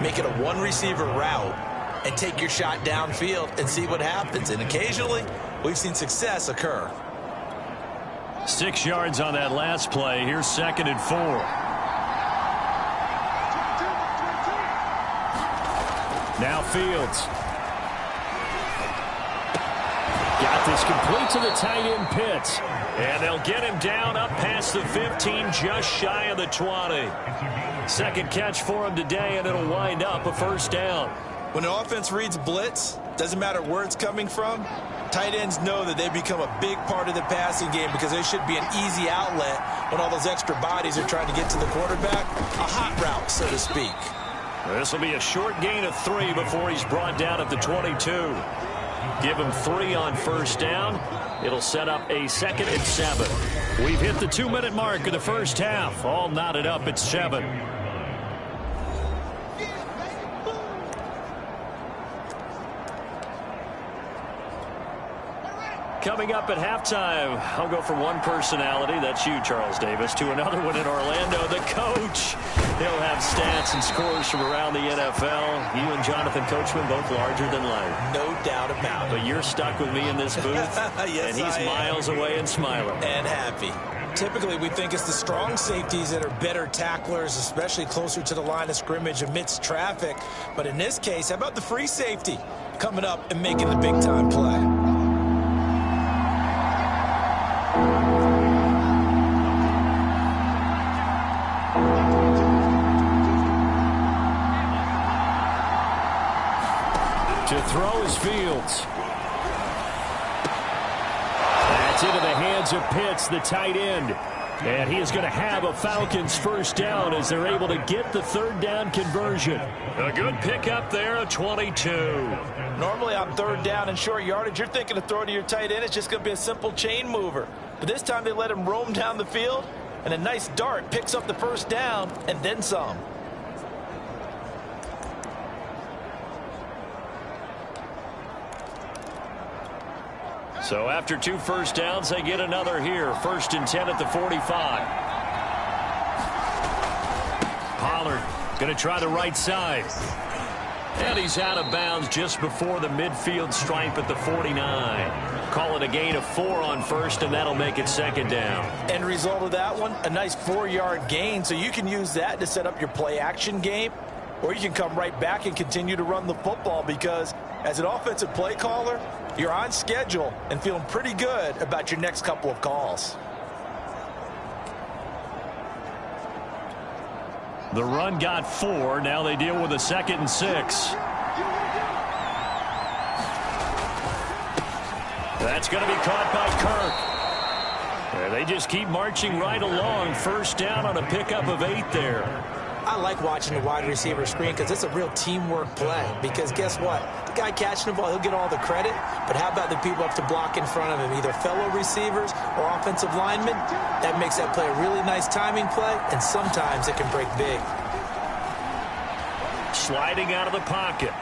make it a one-receiver route, and take your shot downfield and see what happens. And occasionally, we've seen success occur. 6 yards on that last play. Here's 2nd and 4. Now Fields. Got this complete to the tight end Pitts. And they'll get him down up past the 15, just shy of the 20. Second catch for him today, and it'll wind up a 1st down. When an offense reads blitz, doesn't matter where it's coming from, tight ends know that they become a big part of the passing game because they should be an easy outlet when all those extra bodies are trying to get to the quarterback. A hot route, so to speak. This will be a short gain of 3 before he's brought down at the 22. Give him 3 on 1st down. It'll set up a 2nd and 7. We've hit the 2-minute mark of the 1st half. All knotted up at 7. Coming up at halftime, I'll go from one personality, that's you, Charles Davis, to another one in Orlando, the coach. He'll have stats and scores from around the NFL. You and Jonathan Coachman, both larger than life. No doubt about it. But you're stuck with me in this booth, yes, and he's miles away and smiling. And happy. Typically, we think it's the strong safeties that are better tacklers, especially closer to the line of scrimmage amidst traffic. But in this case, how about the free safety coming up and making the big-time play? To throw is Fields. That's into the hands of Pitts, the tight end. And he is going to have a Falcons 1st down as they're able to get the 3rd down conversion. A good pickup there, a 22. Normally on 3rd down and short yardage, you're thinking of throwing to your tight end. It's just going to be a simple chain mover. But this time they let him roam down the field, and a nice dart picks up the 1st down and then some. So after 2 1st downs, they get another here. 1st and 10 at the 45. Pollard going to try the right side. And he's out of bounds just before the midfield stripe at the 49. Call it a gain of 4 on 1st, and that'll make it 2nd down. End result of that one, a nice 4-yard gain, so you can use that to set up your play-action game, or you can come right back and continue to run the football because as an offensive play caller, you're on schedule and feeling pretty good about your next couple of calls. The run got 4. Now they deal with a 2nd and 6. That's going to be caught by Kirk. They just keep marching right along. 1st down on a pickup of 8 there. I like watching the wide receiver screen because it's a real teamwork play. Because guess what? The guy catching the ball, he'll get all the credit. But how about the people up to block in front of him, either fellow receivers or offensive linemen? That makes that play a really nice timing play, and sometimes it can break big. Sliding out of the pocket.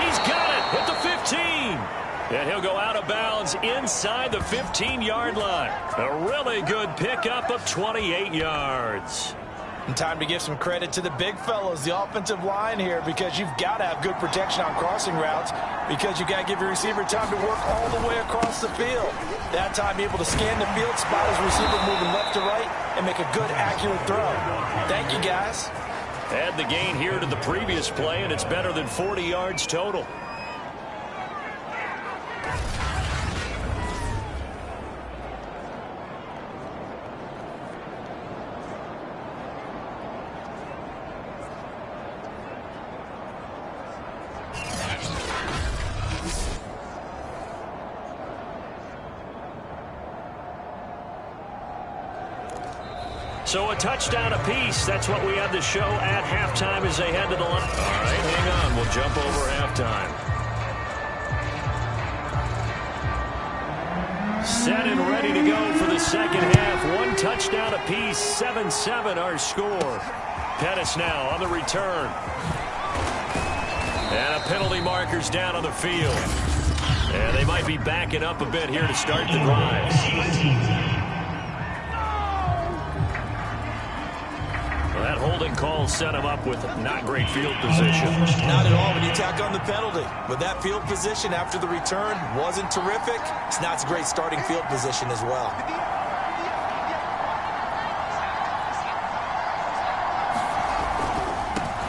He's got it at the 15. And he'll go out of bounds inside the 15-yard line. A really good pickup of 28 yards. And time to give some credit to the big fellows, the offensive line here, because you've got to have good protection on crossing routes because you've got to give your receiver time to work all the way across the field. That time able to scan the field, spot his receiver moving left to right, and make a good, accurate throw. Thank you, guys. Add the gain here to the previous play, and it's better than 40 yards total. So a touchdown apiece. That's what we have to show at halftime as they head to the line. All right, hang on. We'll jump over halftime. Set and ready to go for the second half. One touchdown apiece. 7-7 our score. Pettis now on the return. And a penalty marker's down on the field. And they might be backing up a bit here to start the drive. Well, that holding call set him up with not great field position. Not at all when you tack on the penalty. With that field position after the return wasn't terrific. It's not a great starting field position as well.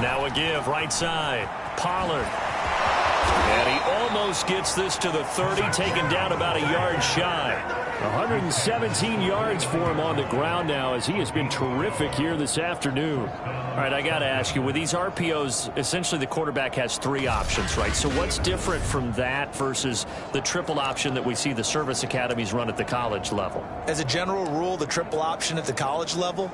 Now a give right side. Pollard. And he almost gets this to the 30, taken down about a yard shy. 117 yards for him on the ground now as he has been terrific here this afternoon. All right, I got to ask you, with these RPOs, essentially the quarterback has 3 options, right? So what's different from that versus the triple option that we see the service academies run at the college level? As a general rule, the triple option at the college level,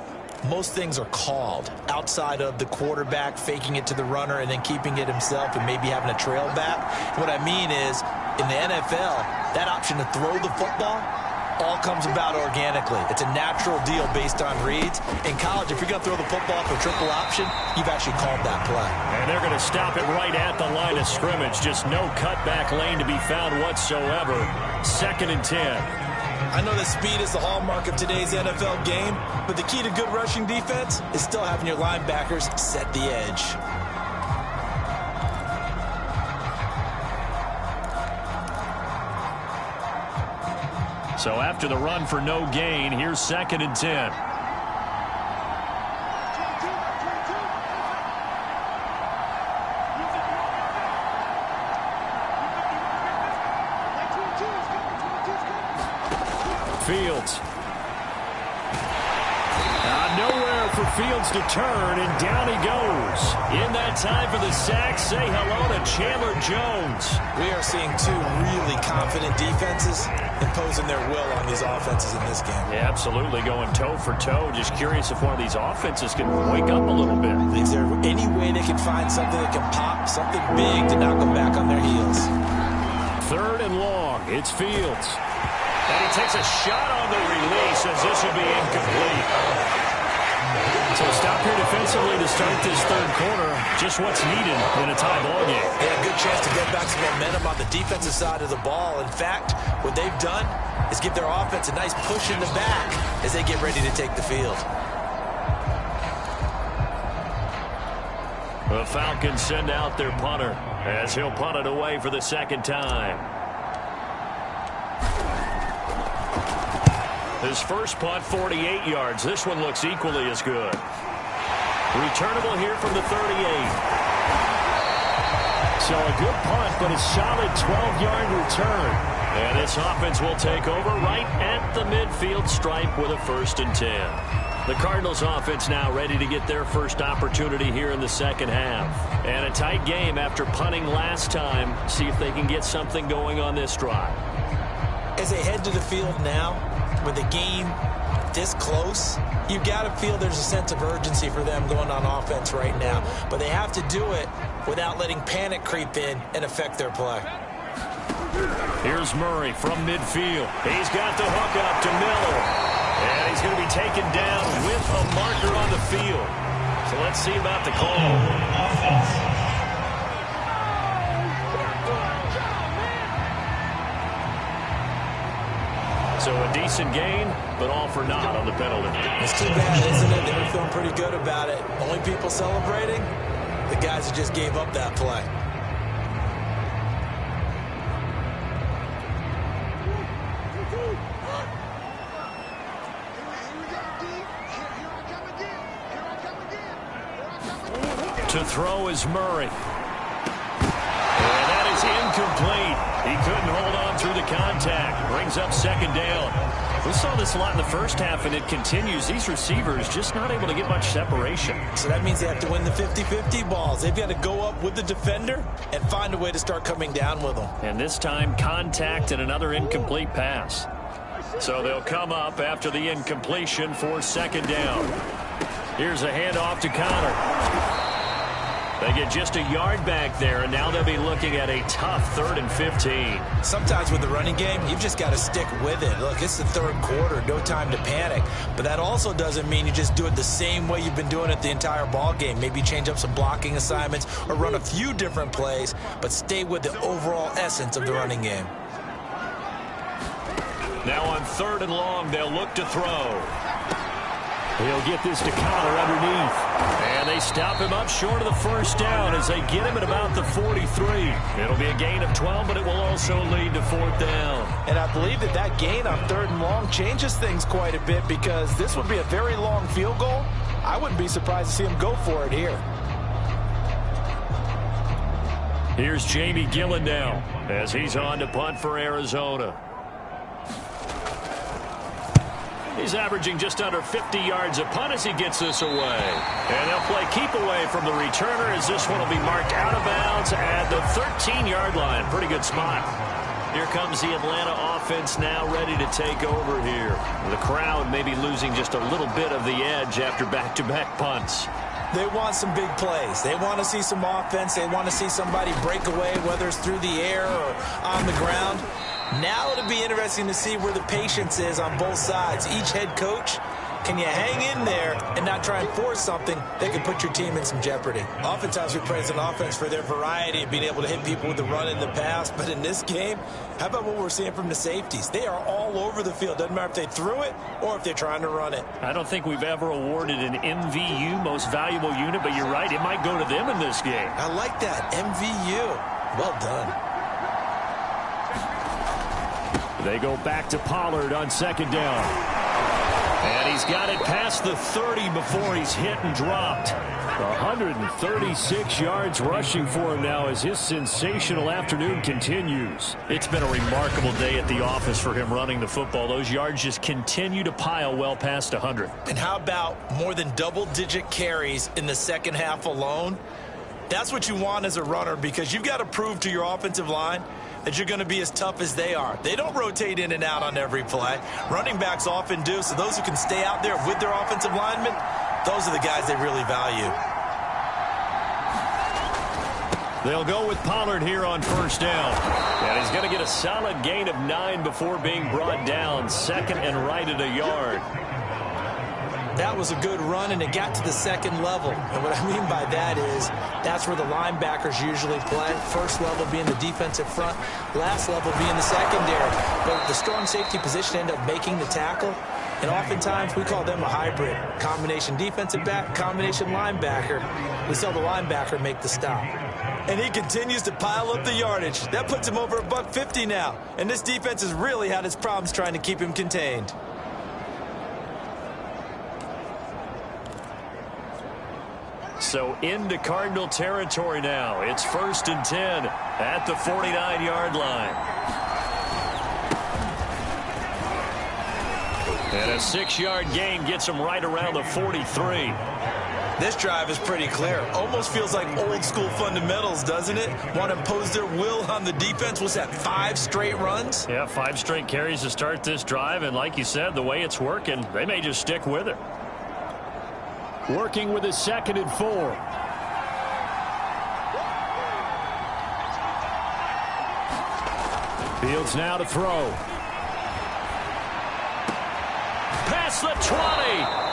most things are called outside of the quarterback faking it to the runner and then keeping it himself and maybe having a trail back. What I mean is, in the NFL, that option to throw the football all comes about organically. It's a natural deal based on reads. In college, if you're going to throw the football for triple option, you've actually called that play. And they're going to stop it right at the line of scrimmage. Just no cutback lane to be found whatsoever. 2nd and 10. I know that speed is the hallmark of today's NFL game, but the key to good rushing defense is still having your linebackers set the edge. So after the run for no gain, here's 2nd and 10. Fields. Nowhere for Fields to turn, and down he goes. In that time for the sack, say hello to Chandler Jones. We are seeing 2 really confident defenses imposing their will on these offenses in this game. Yeah, absolutely, going toe for toe. Just curious if one of these offenses can wake up a little bit. Is there any way they can find something that can pop, something big to knock them back on their heels? 3rd and long, it's Fields. And he takes a shot on the release as this will be incomplete. So stop here defensively to start this 3rd quarter. Just what's needed in a tie ball game. Yeah, good chance to get back some momentum on the defensive side of the ball. In fact, what they've done is give their offense a nice push in the back as they get ready to take the field. The Falcons send out their punter as he'll punt it away for the 2nd time. His first punt, 48 yards. This one looks equally as good. Returnable here from the 38. So a good punt, but a solid 12-yard return. And this offense will take over right at the midfield stripe with a 1st and 10. The Cardinals offense now ready to get their first opportunity here in the second half. And a tight game after punting last time. See if they can get something going on this drive. As they head to the field now, with the game this close, you've got to feel there's a sense of urgency for them going on offense right now. But they have to do it without letting panic creep in and affect their play. Here's Murray from midfield. He's got the hook up to Miller. And he's going to be taken down with a marker on the field. So let's see about the call. So a decent gain, but all for naught on the penalty. It's too bad, isn't it? They were feeling pretty good about it. Only people celebrating, the guys who just gave up that play. To throw is Murray. And that is incomplete. He couldn't hold on through the contact. Brings up 2nd down. We saw this a lot in the first half, and it continues. These receivers just not able to get much separation. So that means they have to win the 50-50 balls. They've got to go up with the defender and find a way to start coming down with them. And this time, contact and another incomplete pass. So they'll come up after the incompletion for second down. Here's a handoff to Connor. They get just a yard back there, and now they'll be looking at a tough 3rd and 15. Sometimes with the running game, you've just got to stick with it. Look, it's the third quarter, no time to panic. But that also doesn't mean you just do it the same way you've been doing it the entire ball game. Maybe change up some blocking assignments or run a few different plays, but stay with the overall essence of the running game. Now on 3rd and long, they'll look to throw. He'll get this to Connor underneath. And they stop him up short of the first down as they get him at about the 43. It'll be a gain of 12, but it will also lead to 4th down. And I believe that gain on 3rd and long changes things quite a bit because this would be a very long field goal. I wouldn't be surprised to see him go for it here. Here's Jamie Gillen now as he's on to punt for Arizona. He's averaging just under 50 yards a punt as he gets this away. And they'll play keep away from the returner as this one will be marked out of bounds at the 13-yard line. Pretty good spot. Here comes the Atlanta offense now ready to take over here. The crowd may be losing just a little bit of the edge after back-to-back punts. They want some big plays. They want to see some offense. They want to see somebody break away, whether it's through the air or on the ground. Now it'll be interesting to see where the patience is on both sides. Each head coach, can you hang in there and not try and force something that can put your team in some jeopardy? Oftentimes we praise an offense for their variety of being able to hit people with the run in the pass. But in this game, how about what we're seeing from the safeties? They are all over the field. Doesn't matter if they threw it or if they're trying to run it. I don't think we've ever awarded an MVU, most valuable unit, but you're right, it might go to them in this game. I like that, MVU. Well done. They go back to Pollard on 2nd down. And he's got it past the 30 before he's hit and dropped. 136 yards rushing for him now as his sensational afternoon continues. It's been a remarkable day at the office for him running the football. Those yards just continue to pile well past 100. And how about more than double-digit carries in the second half alone? That's what you want as a runner because you've got to prove to your offensive line that you're going to be as tough as they are. They don't rotate in and out on every play. Running backs often do, so those who can stay out there with their offensive linemen, those are the guys they really value. They'll go with Pollard here on 1st down. And he's going to get a solid gain of 9 before being brought down. 2nd and right at a yard. That was a good run, and it got to the 2nd level. And what I mean by that is that's where the linebackers usually play. First level being the defensive front, last level being the secondary. But the strong safety position ended up making the tackle. And oftentimes we call them a hybrid. Combination defensive back, combination linebacker. We saw the linebacker make the stop. And he continues to pile up the yardage. That puts him over $150 now. And this defense has really had its problems trying to keep him contained. So into Cardinal territory now. It's 1st and 10 at the 49-yard line. And a 6-yard gain gets him right around the 43. This drive is pretty clear. Almost feels like old school fundamentals, doesn't it? Want to impose their will on the defense. Was that 5 straight runs? Yeah, 5 straight carries to start this drive. And like you said, the way it's working, they may just stick with it. Working with a 2nd and 4. Fields now to throw. Past the 20.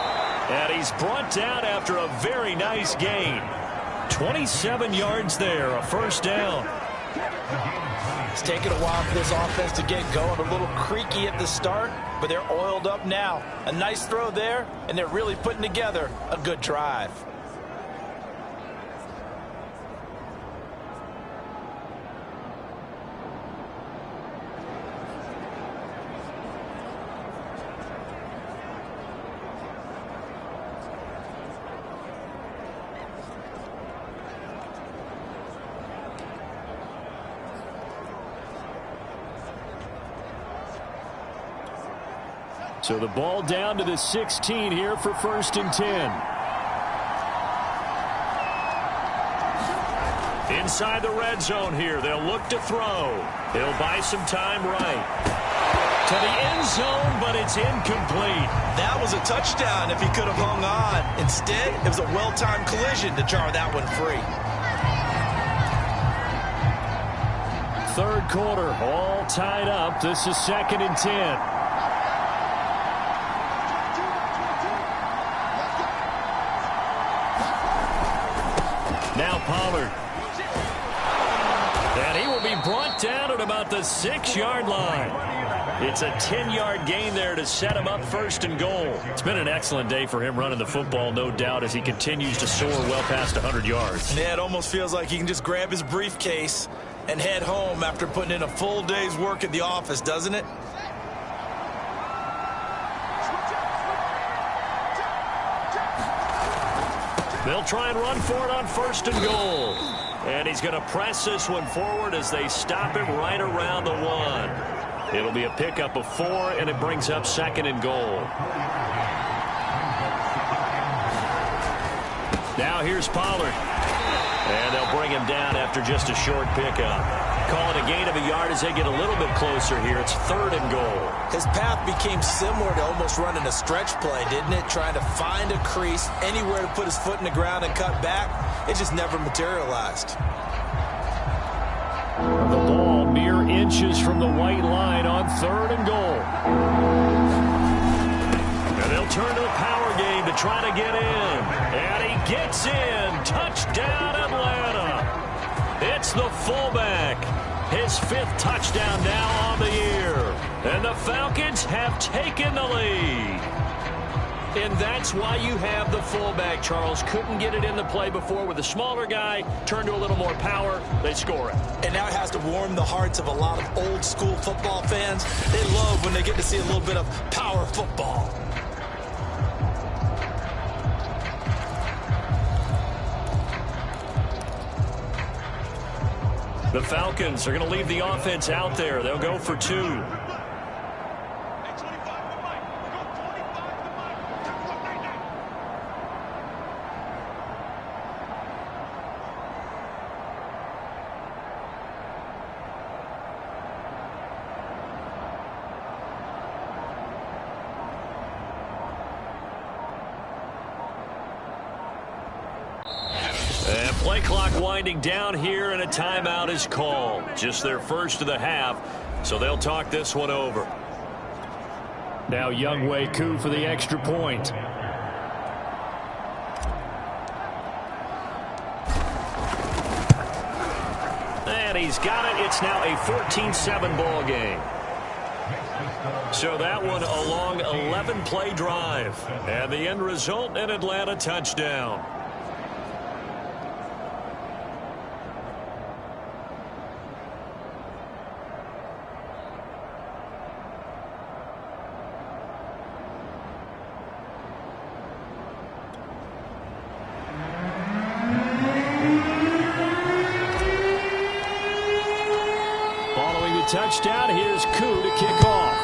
And he's brought down after a very nice gain. 27 yards there, a 1st down. It's taken a while for this offense to get going. A little creaky at the start, but they're oiled up now. A nice throw there, and they're really putting together a good drive. So the ball down to the 16 here for 1st and 10. Inside the red zone here. They'll look to throw. He'll buy some time right. To the end zone, but it's incomplete. That was a touchdown if he could have hung on. Instead, it was a well-timed collision to jar that one free. Third quarter, all tied up. This is 2nd and 10. Now Pollard. And he will be brought down at about the 6-yard line. It's a 10-yard gain there to set him up 1st and goal. It's been an excellent day for him running the football, no doubt, as he continues to soar well past 100 yards. Yeah, it almost feels like he can just grab his briefcase and head home after putting in a full day's work at the office, doesn't it? They'll try and run for it on 1st and goal. And he's going to press this one forward as they stop him right around the 1. It'll be a pickup of 4, and it brings up 2nd and goal. Now here's Pollard. And they'll bring him down after just a short pickup. Call it a gain of a yard as they get a little bit closer here. It's 3rd and goal. His path became similar to almost running a stretch play, didn't it? Trying to find a crease, anywhere to put his foot in the ground and cut back. It just never materialized. The ball mere inches from the white line on 3rd and goal. And they'll turn to the power game to try to get in. And he gets in. Touchdown, Atlanta. It's the fullback. His 5th touchdown now on the year. And the Falcons have taken the lead. And that's why you have the fullback, Charles. Couldn't get it in the play before with a smaller guy. Turned to a little more power. They score it. And now it has to warm the hearts of a lot of old-school football fans. They love when they get to see a little bit of power football. The Falcons are going to leave the offense out there. They'll go for 2. And play clock winding down here, and a timeout is called. Just their first of the half, so they'll talk this one over. Now Younghoe Koo for the extra point. And he's got it. It's now a 14-7 ball game. So that one a long 11-play drive. And the end result, an Atlanta touchdown. Touchdown. Here's Koo to kick off.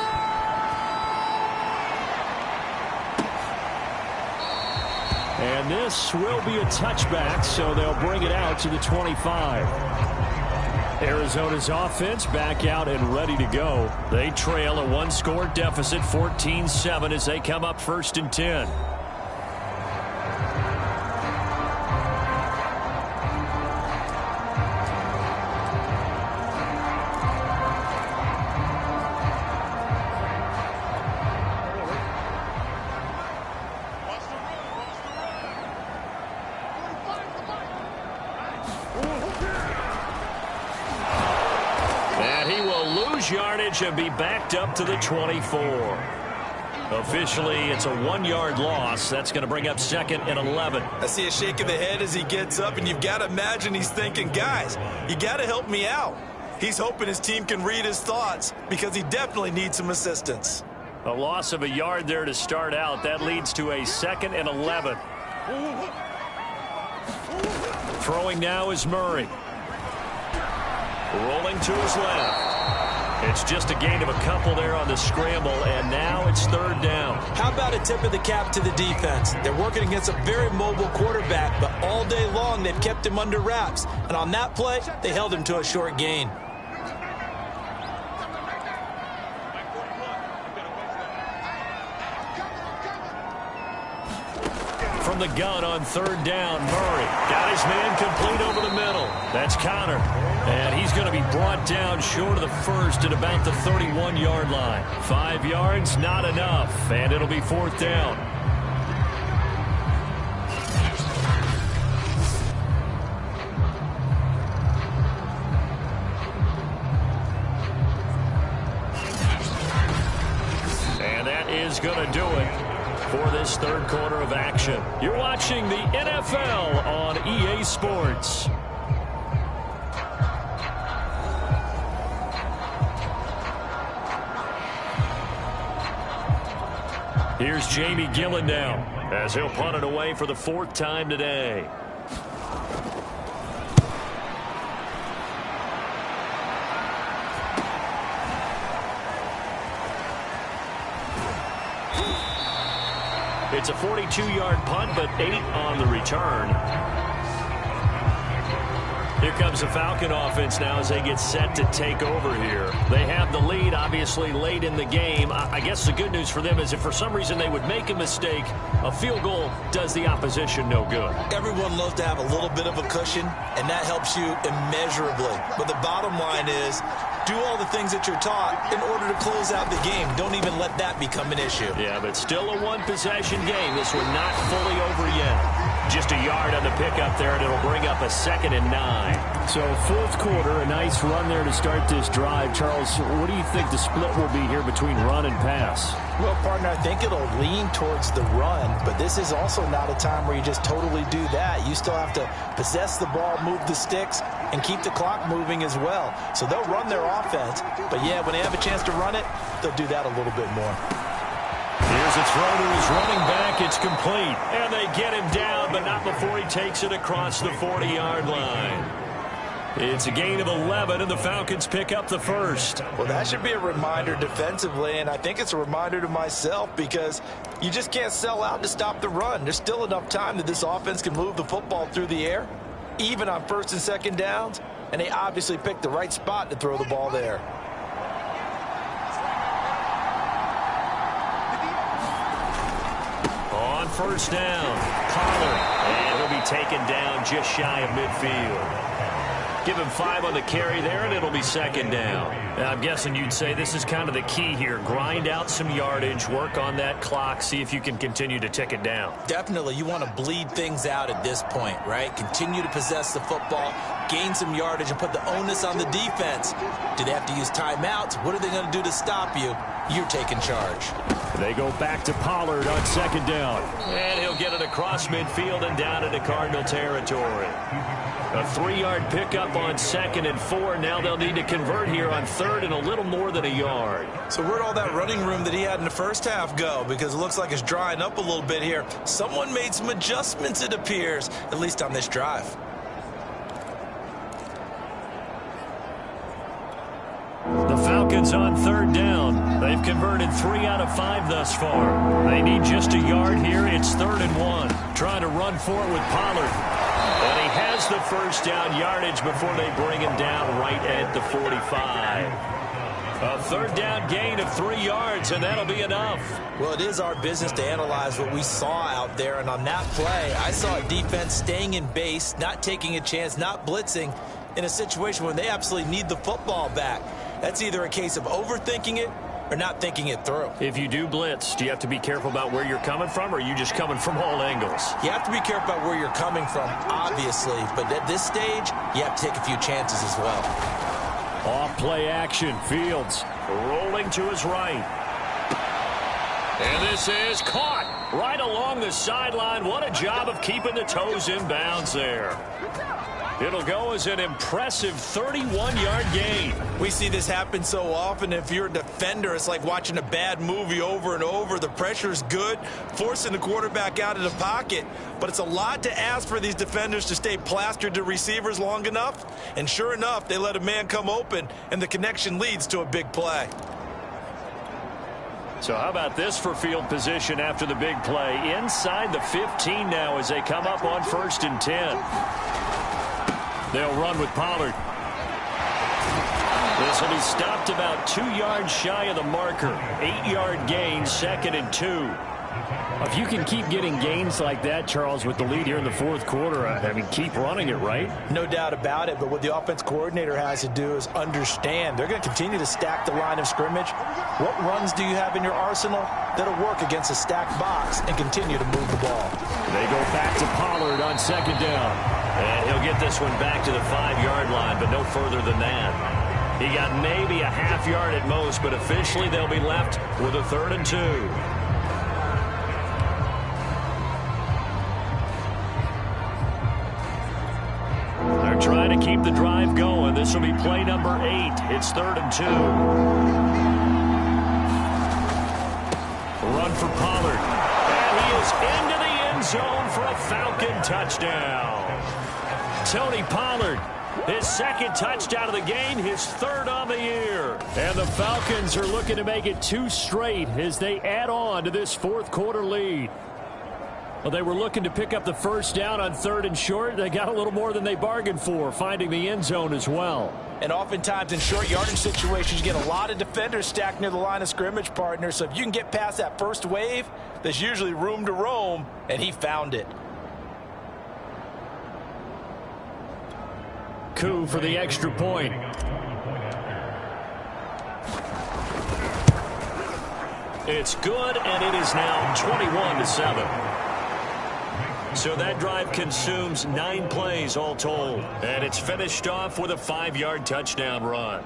And this will be a touchback, so they'll bring it out to the 25. Arizona's offense back out and ready to go. They trail a 1-score deficit, 14-7, as they come up 1st and 10. Yardage and be backed up to the 24. Officially, it's a 1-yard loss. That's going to bring up 2nd and 11. I see a shake of the head as he gets up, and you've got to imagine he's thinking, guys, you got to help me out. He's hoping his team can read his thoughts because he definitely needs some assistance. A loss of a yard there to start out. That leads to a 2nd and 11. Throwing now is Murray. Rolling to his left. It's just a gain of a couple there on the scramble, and now it's 3rd down. How about a tip of the cap to the defense? They're working against a very mobile quarterback, but all day long they've kept him under wraps. And on that play, they held him to a short gain. from the gun on third down. Murray got his man complete over the middle. That's Connor. And he's going to be brought down short of the first at about the 31-yard line. 5 yards, not enough. And it'll be fourth down. And that is going to do it for this third quarter of action. You're watching the NFL on EA Sports. Here's Jamie Gillen now as he'll punt it away for the fourth time today. It's a 42-yard punt, but 8 on the return. Here comes the Falcon offense now as they get set to take over here. They have the lead, obviously, late in the game. I guess the good news for them is if for some reason they would make a mistake, a field goal does the opposition no good. Everyone loves to have a little bit of a cushion, and that helps you immeasurably. But the bottom line is, do all the things that you're taught in order to close out the game. Don't even let that become an issue. Yeah, but still a one-possession game. This one not fully over yet. Just a yard on the pickup there, and it'll bring up a 2nd and 9. So fourth quarter, a nice run there to start this drive. Charles, what do you think the split will be here between run and pass? Well, partner, I think it'll lean towards the run, but this is also not a time where you just totally do that. You still have to possess the ball, move the sticks, and keep the clock moving as well. So they'll run their offense, but yeah, when they have a chance to run it, they'll do that a little bit more. Here's a throw to his running back. It's complete. And they get him down, but not before he takes it across the 40-yard line. It's a gain of 11, and the Falcons pick up the first. Well, that should be a reminder defensively, and I think it's a reminder to myself because you just can't sell out to stop the run. There's still enough time that this offense can move the football through the air, even on first and second downs, and they obviously picked the right spot to throw the ball there. On first down, Pollard, and he'll be taken down just shy of midfield. Give him 5 on the carry there, and it'll be 2nd down. And I'm guessing you'd say this is kind of the key here. Grind out some yardage, work on that clock, see if you can continue to tick it down. Definitely. You want to bleed things out at this point, right? Continue to possess the football, gain some yardage, and put the onus on the defense. Do they have to use timeouts? What are they going to do to stop you? You're taking charge. They go back to Pollard on 2nd down. And he'll get it across midfield and down into Cardinal territory. A 3-yard pickup on 2nd and 4. Now they'll need to convert here on 3rd and a little more than a yard. So where'd all that running room that he had in the first half go? Because it looks like it's drying up a little bit here. Someone made some adjustments, it appears, at least on this drive. The Falcons on 3rd down. They've converted 3 out of 5 thus far. They need just a yard here. It's 3rd and 1. Trying to run for it with Pollard. And he has the first down yardage before they bring him down right at the 45. A 3rd down gain of 3 yards, and that'll be enough. Well, it is our business to analyze what we saw out there, and on that play, I saw a defense staying in base, not taking a chance, not blitzing in a situation where they absolutely need the football back. That's either a case of overthinking it or not thinking it through. If you do blitz, do you have to be careful about where you're coming from, or are you just coming from all angles? You have to be careful about where you're coming from, obviously, but at this stage, you have to take a few chances as well. Off play action. Fields rolling to his right. And this is caught right along the sideline. What a job of keeping the toes in bounds there. It'll go as an impressive 31-yard gain. We see this happen so often. If you're a defender, it's like watching a bad movie over and over. The pressure's good, forcing the quarterback out of the pocket. But it's a lot to ask for these defenders to stay plastered to receivers long enough. And sure enough, they let a man come open, and the connection leads to a big play. So how about this for field position after the big play? Inside the 15 now as they come up on 1st and 10. They'll run with Pollard. This will be stopped about 2 yards shy of the marker. 8-yard gain, 2nd and 2. If you can keep getting gains like that, Charles, with the lead here in the fourth quarter, I mean, keep running it, right? No doubt about it, but what the offense coordinator has to do is understand they're going to continue to stack the line of scrimmage. What runs do you have in your arsenal that'll work against a stacked box and continue to move the ball? They go back to Pollard on second down. And he'll get this one back to the 5-yard line, but no further than that. He got maybe a half yard at most, but officially they'll be left with a 3rd and 2. They're trying to keep the drive going. This will be play number 8. It's 3rd and 2. Run for Pollard. And he is into the end zone for a Falcon touchdown. Tony Pollard, his 2nd touchdown of the game, his 3rd on the year. And the Falcons are looking to make it 2 straight as they add on to this fourth quarter lead. Well, they were looking to pick up the first down on 3rd and short. They got a little more than they bargained for, finding the end zone as well. And oftentimes in short yardage situations, you get a lot of defenders stacked near the line of scrimmage, partner. So if you can get past that first wave, there's usually room to roam, and he found it. Coup for the extra point. It's good, and it is now 21-7. So that drive consumes 9 plays all told. And it's finished off with a 5-yard touchdown run.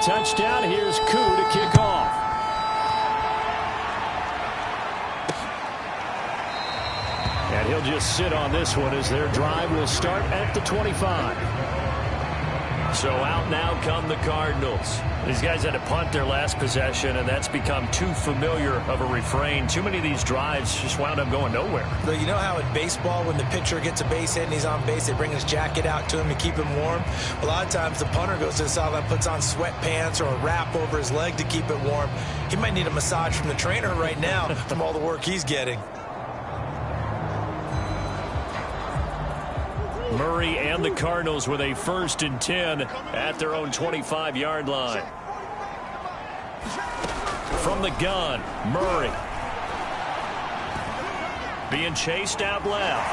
Touchdown. Here's Koo to kick off. And he'll just sit on this one as their drive will start at the 25. So out now come the Cardinals. These guys had to punt their last possession, and that's become too familiar of a refrain. Too many of these drives just wound up going nowhere. But you know how in baseball, when the pitcher gets a base hit and he's on base, they bring his jacket out to him to keep him warm? A lot of times the punter goes to the sideline, puts on sweatpants or a wrap over his leg to keep it warm. He might need a massage from the trainer right now from all the work he's getting. Murray and the Cardinals with a 1st and 10 at their own 25-yard line. From the gun, Murray. Being chased out left.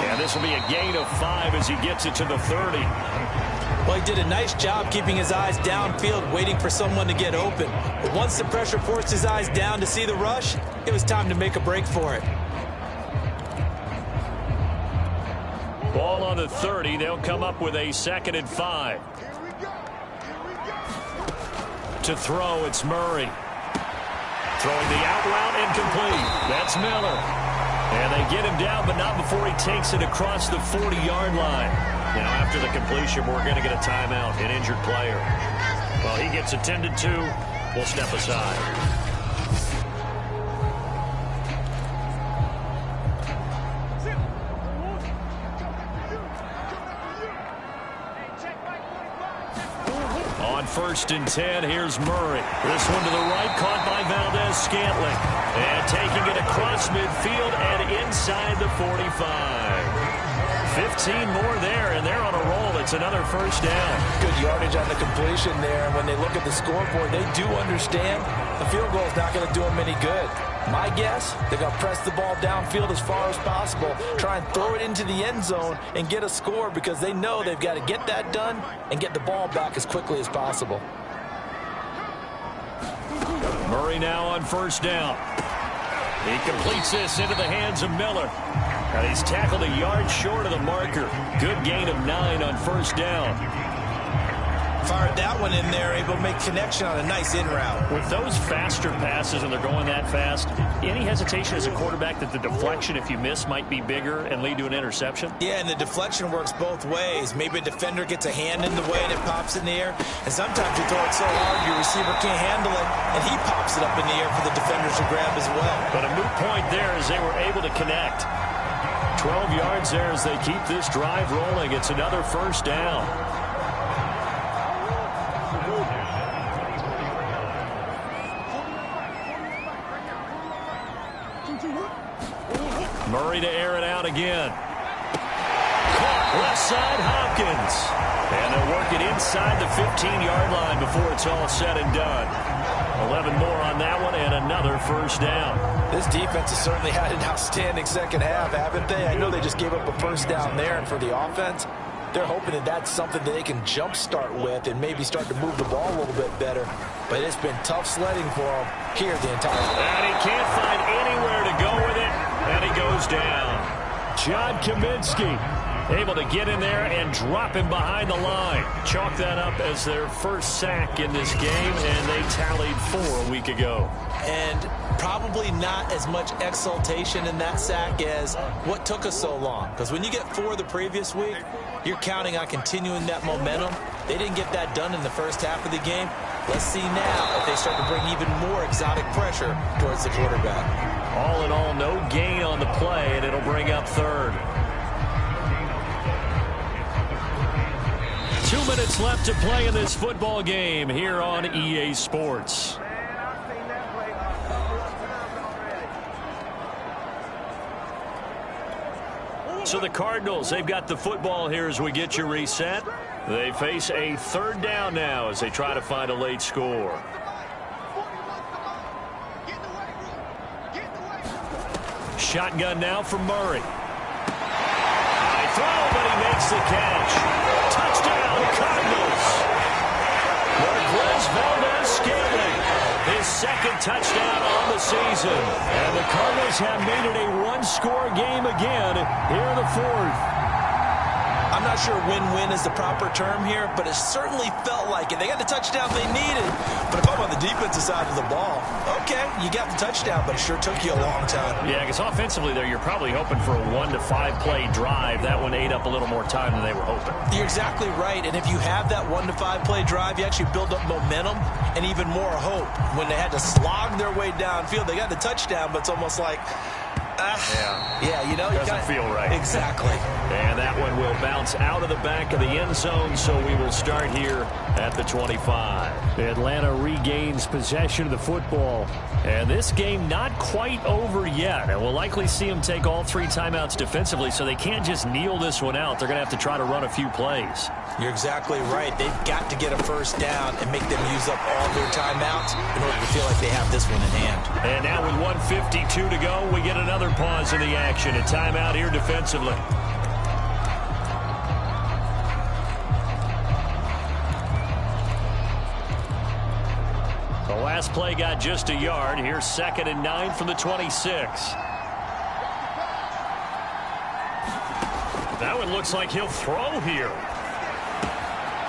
And this will be a gain of 5 as he gets it to the 30. Well, he did a nice job keeping his eyes downfield, waiting for someone to get open. But once the pressure forced his eyes down to see the rush, it was time to make a break for it. Ball on the 30. They'll come up with a 2nd and 5. To throw, it's Murray. Throwing the out route incomplete. That's Miller. And they get him down, but not before he takes it across the 40-yard line. Now, after the completion, we're going to get a timeout, an injured player. Well, he gets attended to. We'll step aside. On 1st and 10, here's Murray. This one to the right, caught by Valdez-Scantling. And taking it across midfield and inside the 45. 15 more there, and they're on a roll. It's another 1st down. Good yardage on the completion there. And when they look at the scoreboard, they do understand the field goal is not going to do them any good. My guess, they're going to press the ball downfield as far as possible, try and throw it into the end zone and get a score because they know they've got to get that done and get the ball back as quickly as possible. Murray now on 1st down. He completes this into the hands of Miller. And he's tackled a yard short of the marker. Good gain of 9 on 1st down. Fired that one in there, able to make connection on a nice in route. With those faster passes and they're going that fast, any hesitation as a quarterback that the deflection, if you miss, might be bigger and lead to an interception? Yeah, and the deflection works both ways. Maybe a defender gets a hand in the way and it pops in the air. And sometimes you throw it so hard your receiver can't handle it, and he pops it up in the air for the defenders to grab as well. But a moot point there as they were able to connect. 12 yards there as they keep this drive rolling. It's another first down. Murray to air it out again. Caught left side, Hopkins. And they'll work it inside the 15-yard line before it's all said and done. 11 more on that one and another first down. This defense has certainly had an outstanding second half, haven't they? I know they just gave up a first down there, and for the offense, they're hoping that that's something that they can jumpstart with and maybe start to move the ball a little bit better. But it's been tough sledding for them here the entire time. And he can't find anywhere to go with it, and he goes down. John Kaminsky able to get in there and drop him behind the line. Chalk that up as their first sack in this game, and they tallied 4 a week ago. And probably not as much exultation in that sack as what took us so long. Because when you get 4 the previous week, you're counting on continuing that momentum. They didn't get that done in the first half of the game. Let's see now if they start to bring even more exotic pressure towards the quarterback. All in all, no gain on the play, and it'll bring up third. 2 minutes left to play in this football game here on EA Sports. So the Cardinals, they've got the football here as we get you reset. They face a third down now as they try to find a late score. Shotgun now from Murray. High throw, but he makes the catch. Touchdown, Cardinals. Marquez Valdez-Scantling, his second touchdown on the season. And the Cardinals have made it a one-score game again here in the fourth. I'm not sure win-win is the proper term here, but it certainly felt like it. They got the touchdown they needed, but if I'm on the defensive side of the ball, okay, you got the touchdown, but it sure took you a long time. Yeah, because offensively there, you're probably hoping for a 1 to 5 play drive. That one ate up a little more time than they were hoping. You're exactly right, and if you have that 1 to 5 play drive, you actually build up momentum and even more hope. When they had to slog their way downfield, they got the touchdown, but it's almost like, yeah, you know, doesn't feel right. Exactly. And that one will bounce out of the back of the end zone, so we will start here at the 25. Atlanta regains possession of the football. And this game not quite over yet. And we'll likely see them take all 3 timeouts defensively, so they can't just kneel this one out. They're going to have to try to run a few plays. You're exactly right. They've got to get a first down and make them use up all their timeouts in order to feel like they have this one in hand. And now with 1:52 to go, we get another pause in the action. A timeout here defensively. The last play got just a yard. Here's 2nd and 9 from the 26. That one looks like he'll throw here.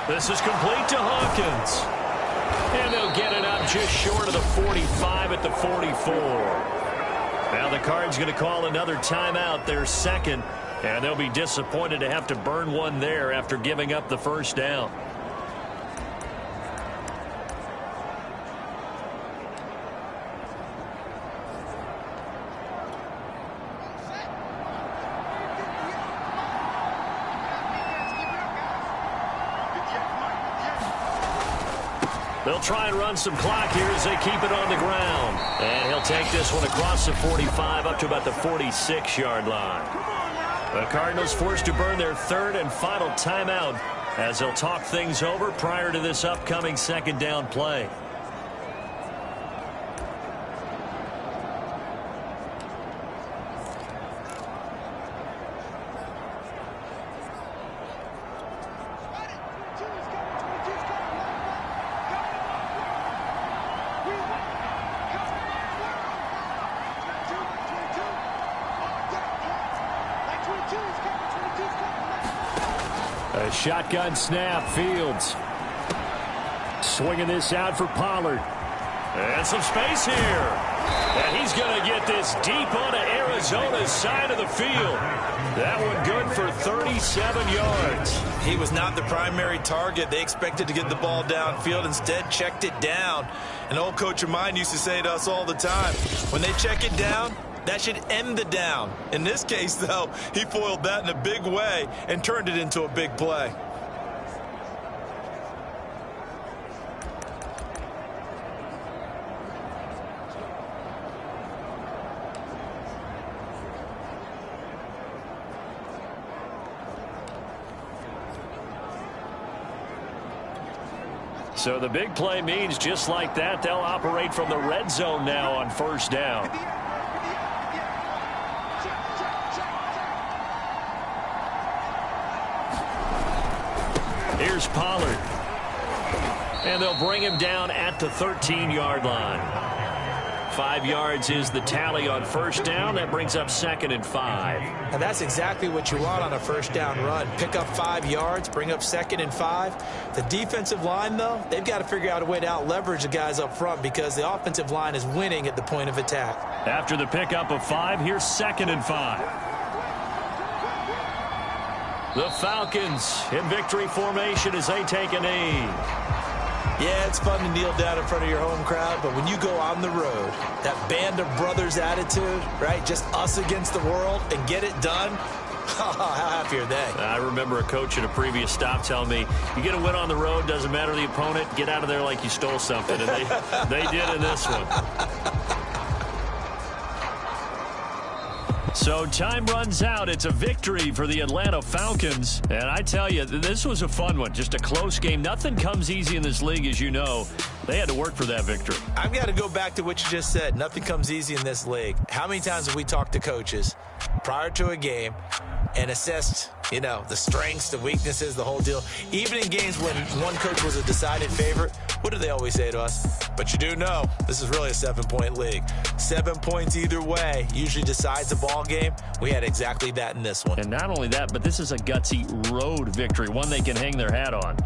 This is complete to Hawkins. And they'll get it up just short of the 45 at the 44. Now the Cards going to call another timeout, their second. And they'll be disappointed to have to burn one there after giving up the first down. They'll try and run some clock here as they keep it on the ground. And he'll take this one across the 45 up to about the 46-yard line. The Cardinals forced to burn their 3rd and final timeout as they'll talk things over prior to this upcoming 2nd down play. A shotgun snap, Fields. Swinging this out for Pollard. And some space here. And he's going to get this deep onto Arizona's side of the field. That one good for 37 yards. He was not the primary target. They expected to get the ball downfield. Instead, checked it down. An old coach of mine used to say to us all the time, when they check it down, That should end the down. In this case, though, he foiled that in a big way and turned it into a big play. So the big play means just like that, they'll operate from the red zone now on first down. Here's Pollard. And they'll bring him down at the 13-yard line. 5 yards is the tally on first down. That brings up 2nd and 5. And that's exactly what you want on a first down run. Pick up 5 yards, bring up 2nd and 5. The defensive line, though, they've got to figure out a way to out-leverage the guys up front because the offensive line is winning at the point of attack. After the pickup of 5, here's 2nd and 5. The Falcons in victory formation as they take a knee. Yeah, it's fun to kneel down in front of your home crowd, but when you go on the road, that band of brothers attitude, right, just us against the world and get it done, how happy are they? I remember a coach at a previous stop telling me, you get a win on the road, doesn't matter the opponent, get out of there like you stole something, and they did in this one. So time runs out. It's a victory for the Atlanta Falcons. And I tell you, this was a fun one. Just a close game. Nothing comes easy in this league, as you know. They had to work for that victory. I've got to go back to what you just said. Nothing comes easy in this league. How many times have we talked to coaches prior to a game and assessed, you know, the strengths, the weaknesses, the whole deal? Even in games when one coach was a decided favorite, what do they always say to us? But you do know this is really a 7-point league. 7 points either way usually decides a ball game. We had exactly that in this one. And not only that, but this is a gutsy road victory, one they can hang their hat on.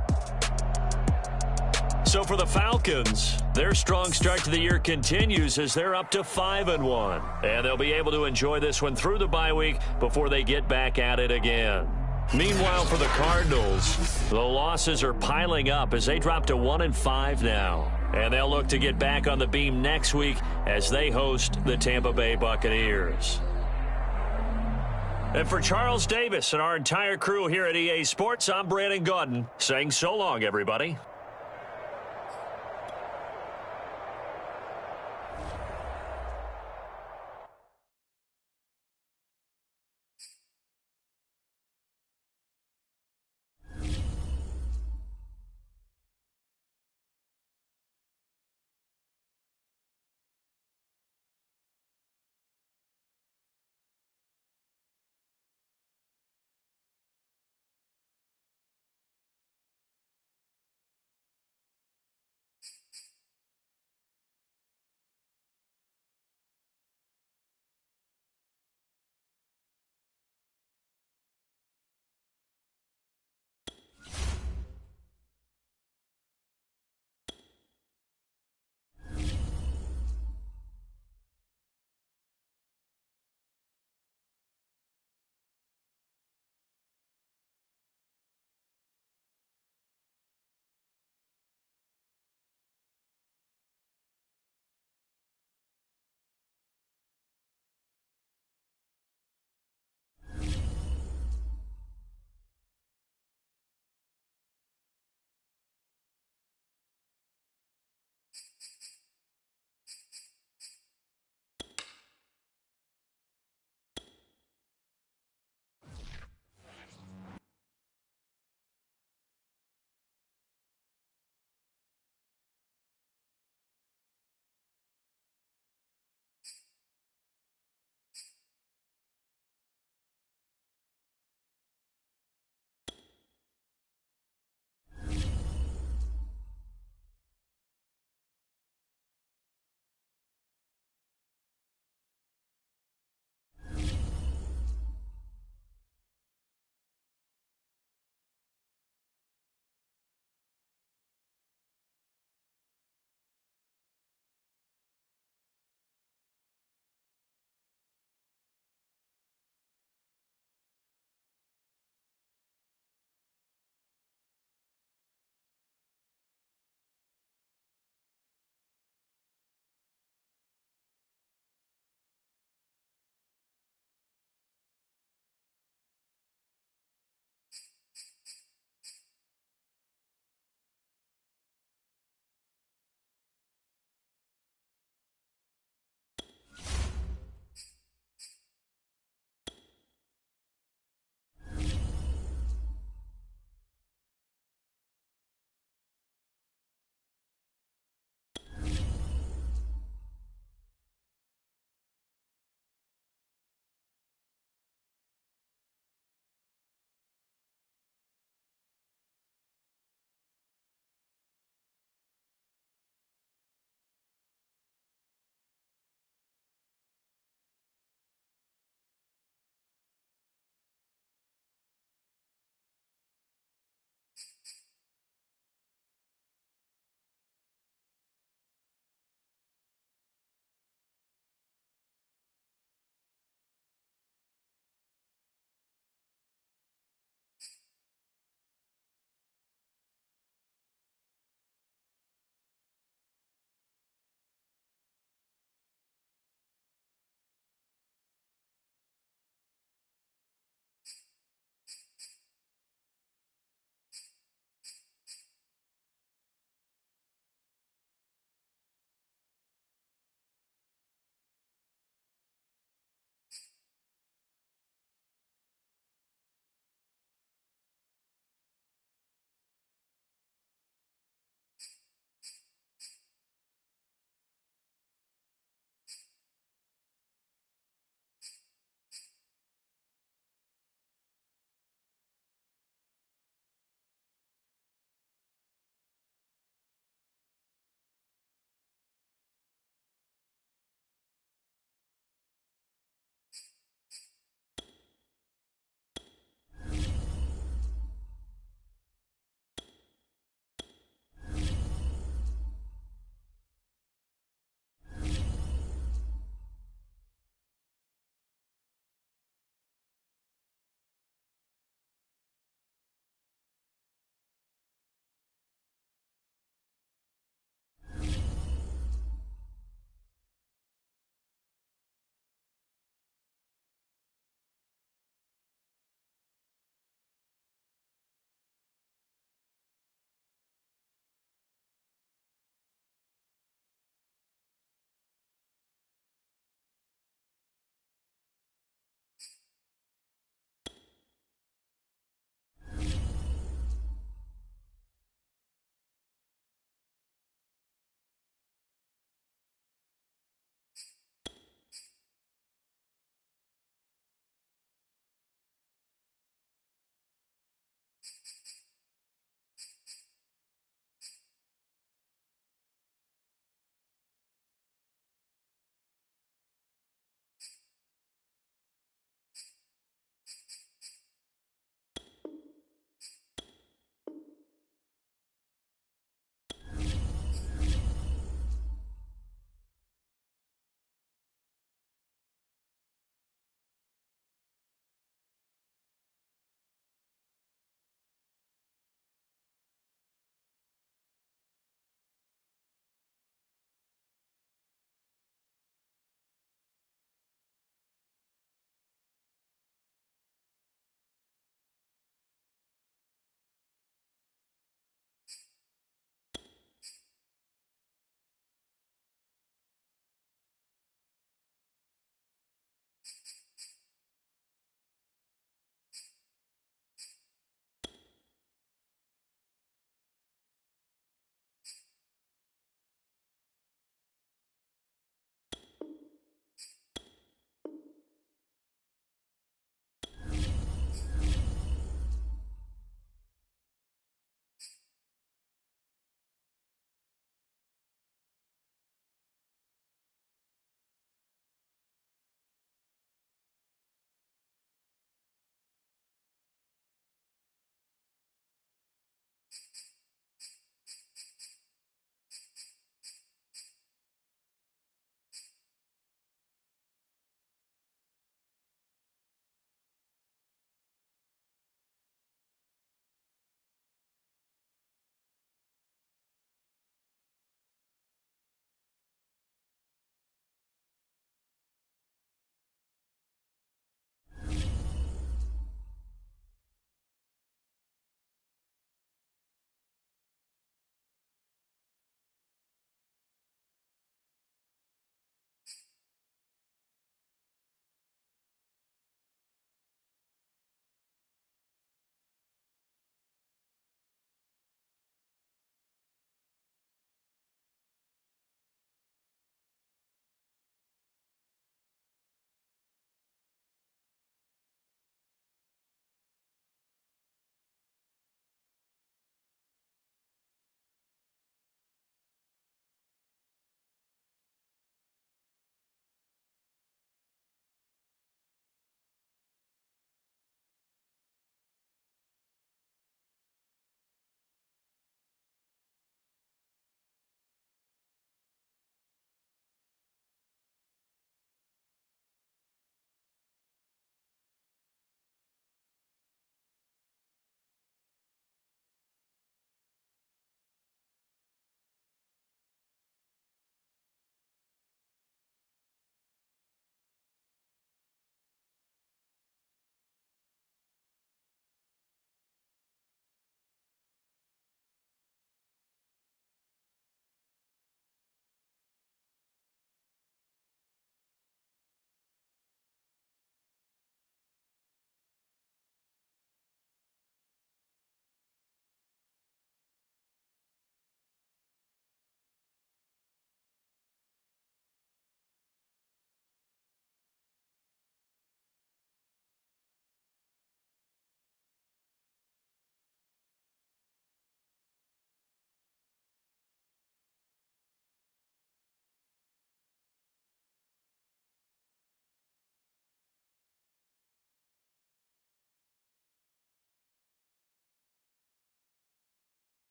So for the Falcons, their strong start to the year continues as they're up to 5-1. And they'll be able to enjoy this one through the bye week before they get back at it again. Meanwhile, for the Cardinals, the losses are piling up as they drop to 1-5 now. And they'll look to get back on the beam next week as they host the Tampa Bay Buccaneers. And for Charles Davis and our entire crew here at EA Sports, I'm Brandon Gaudin saying so long, everybody.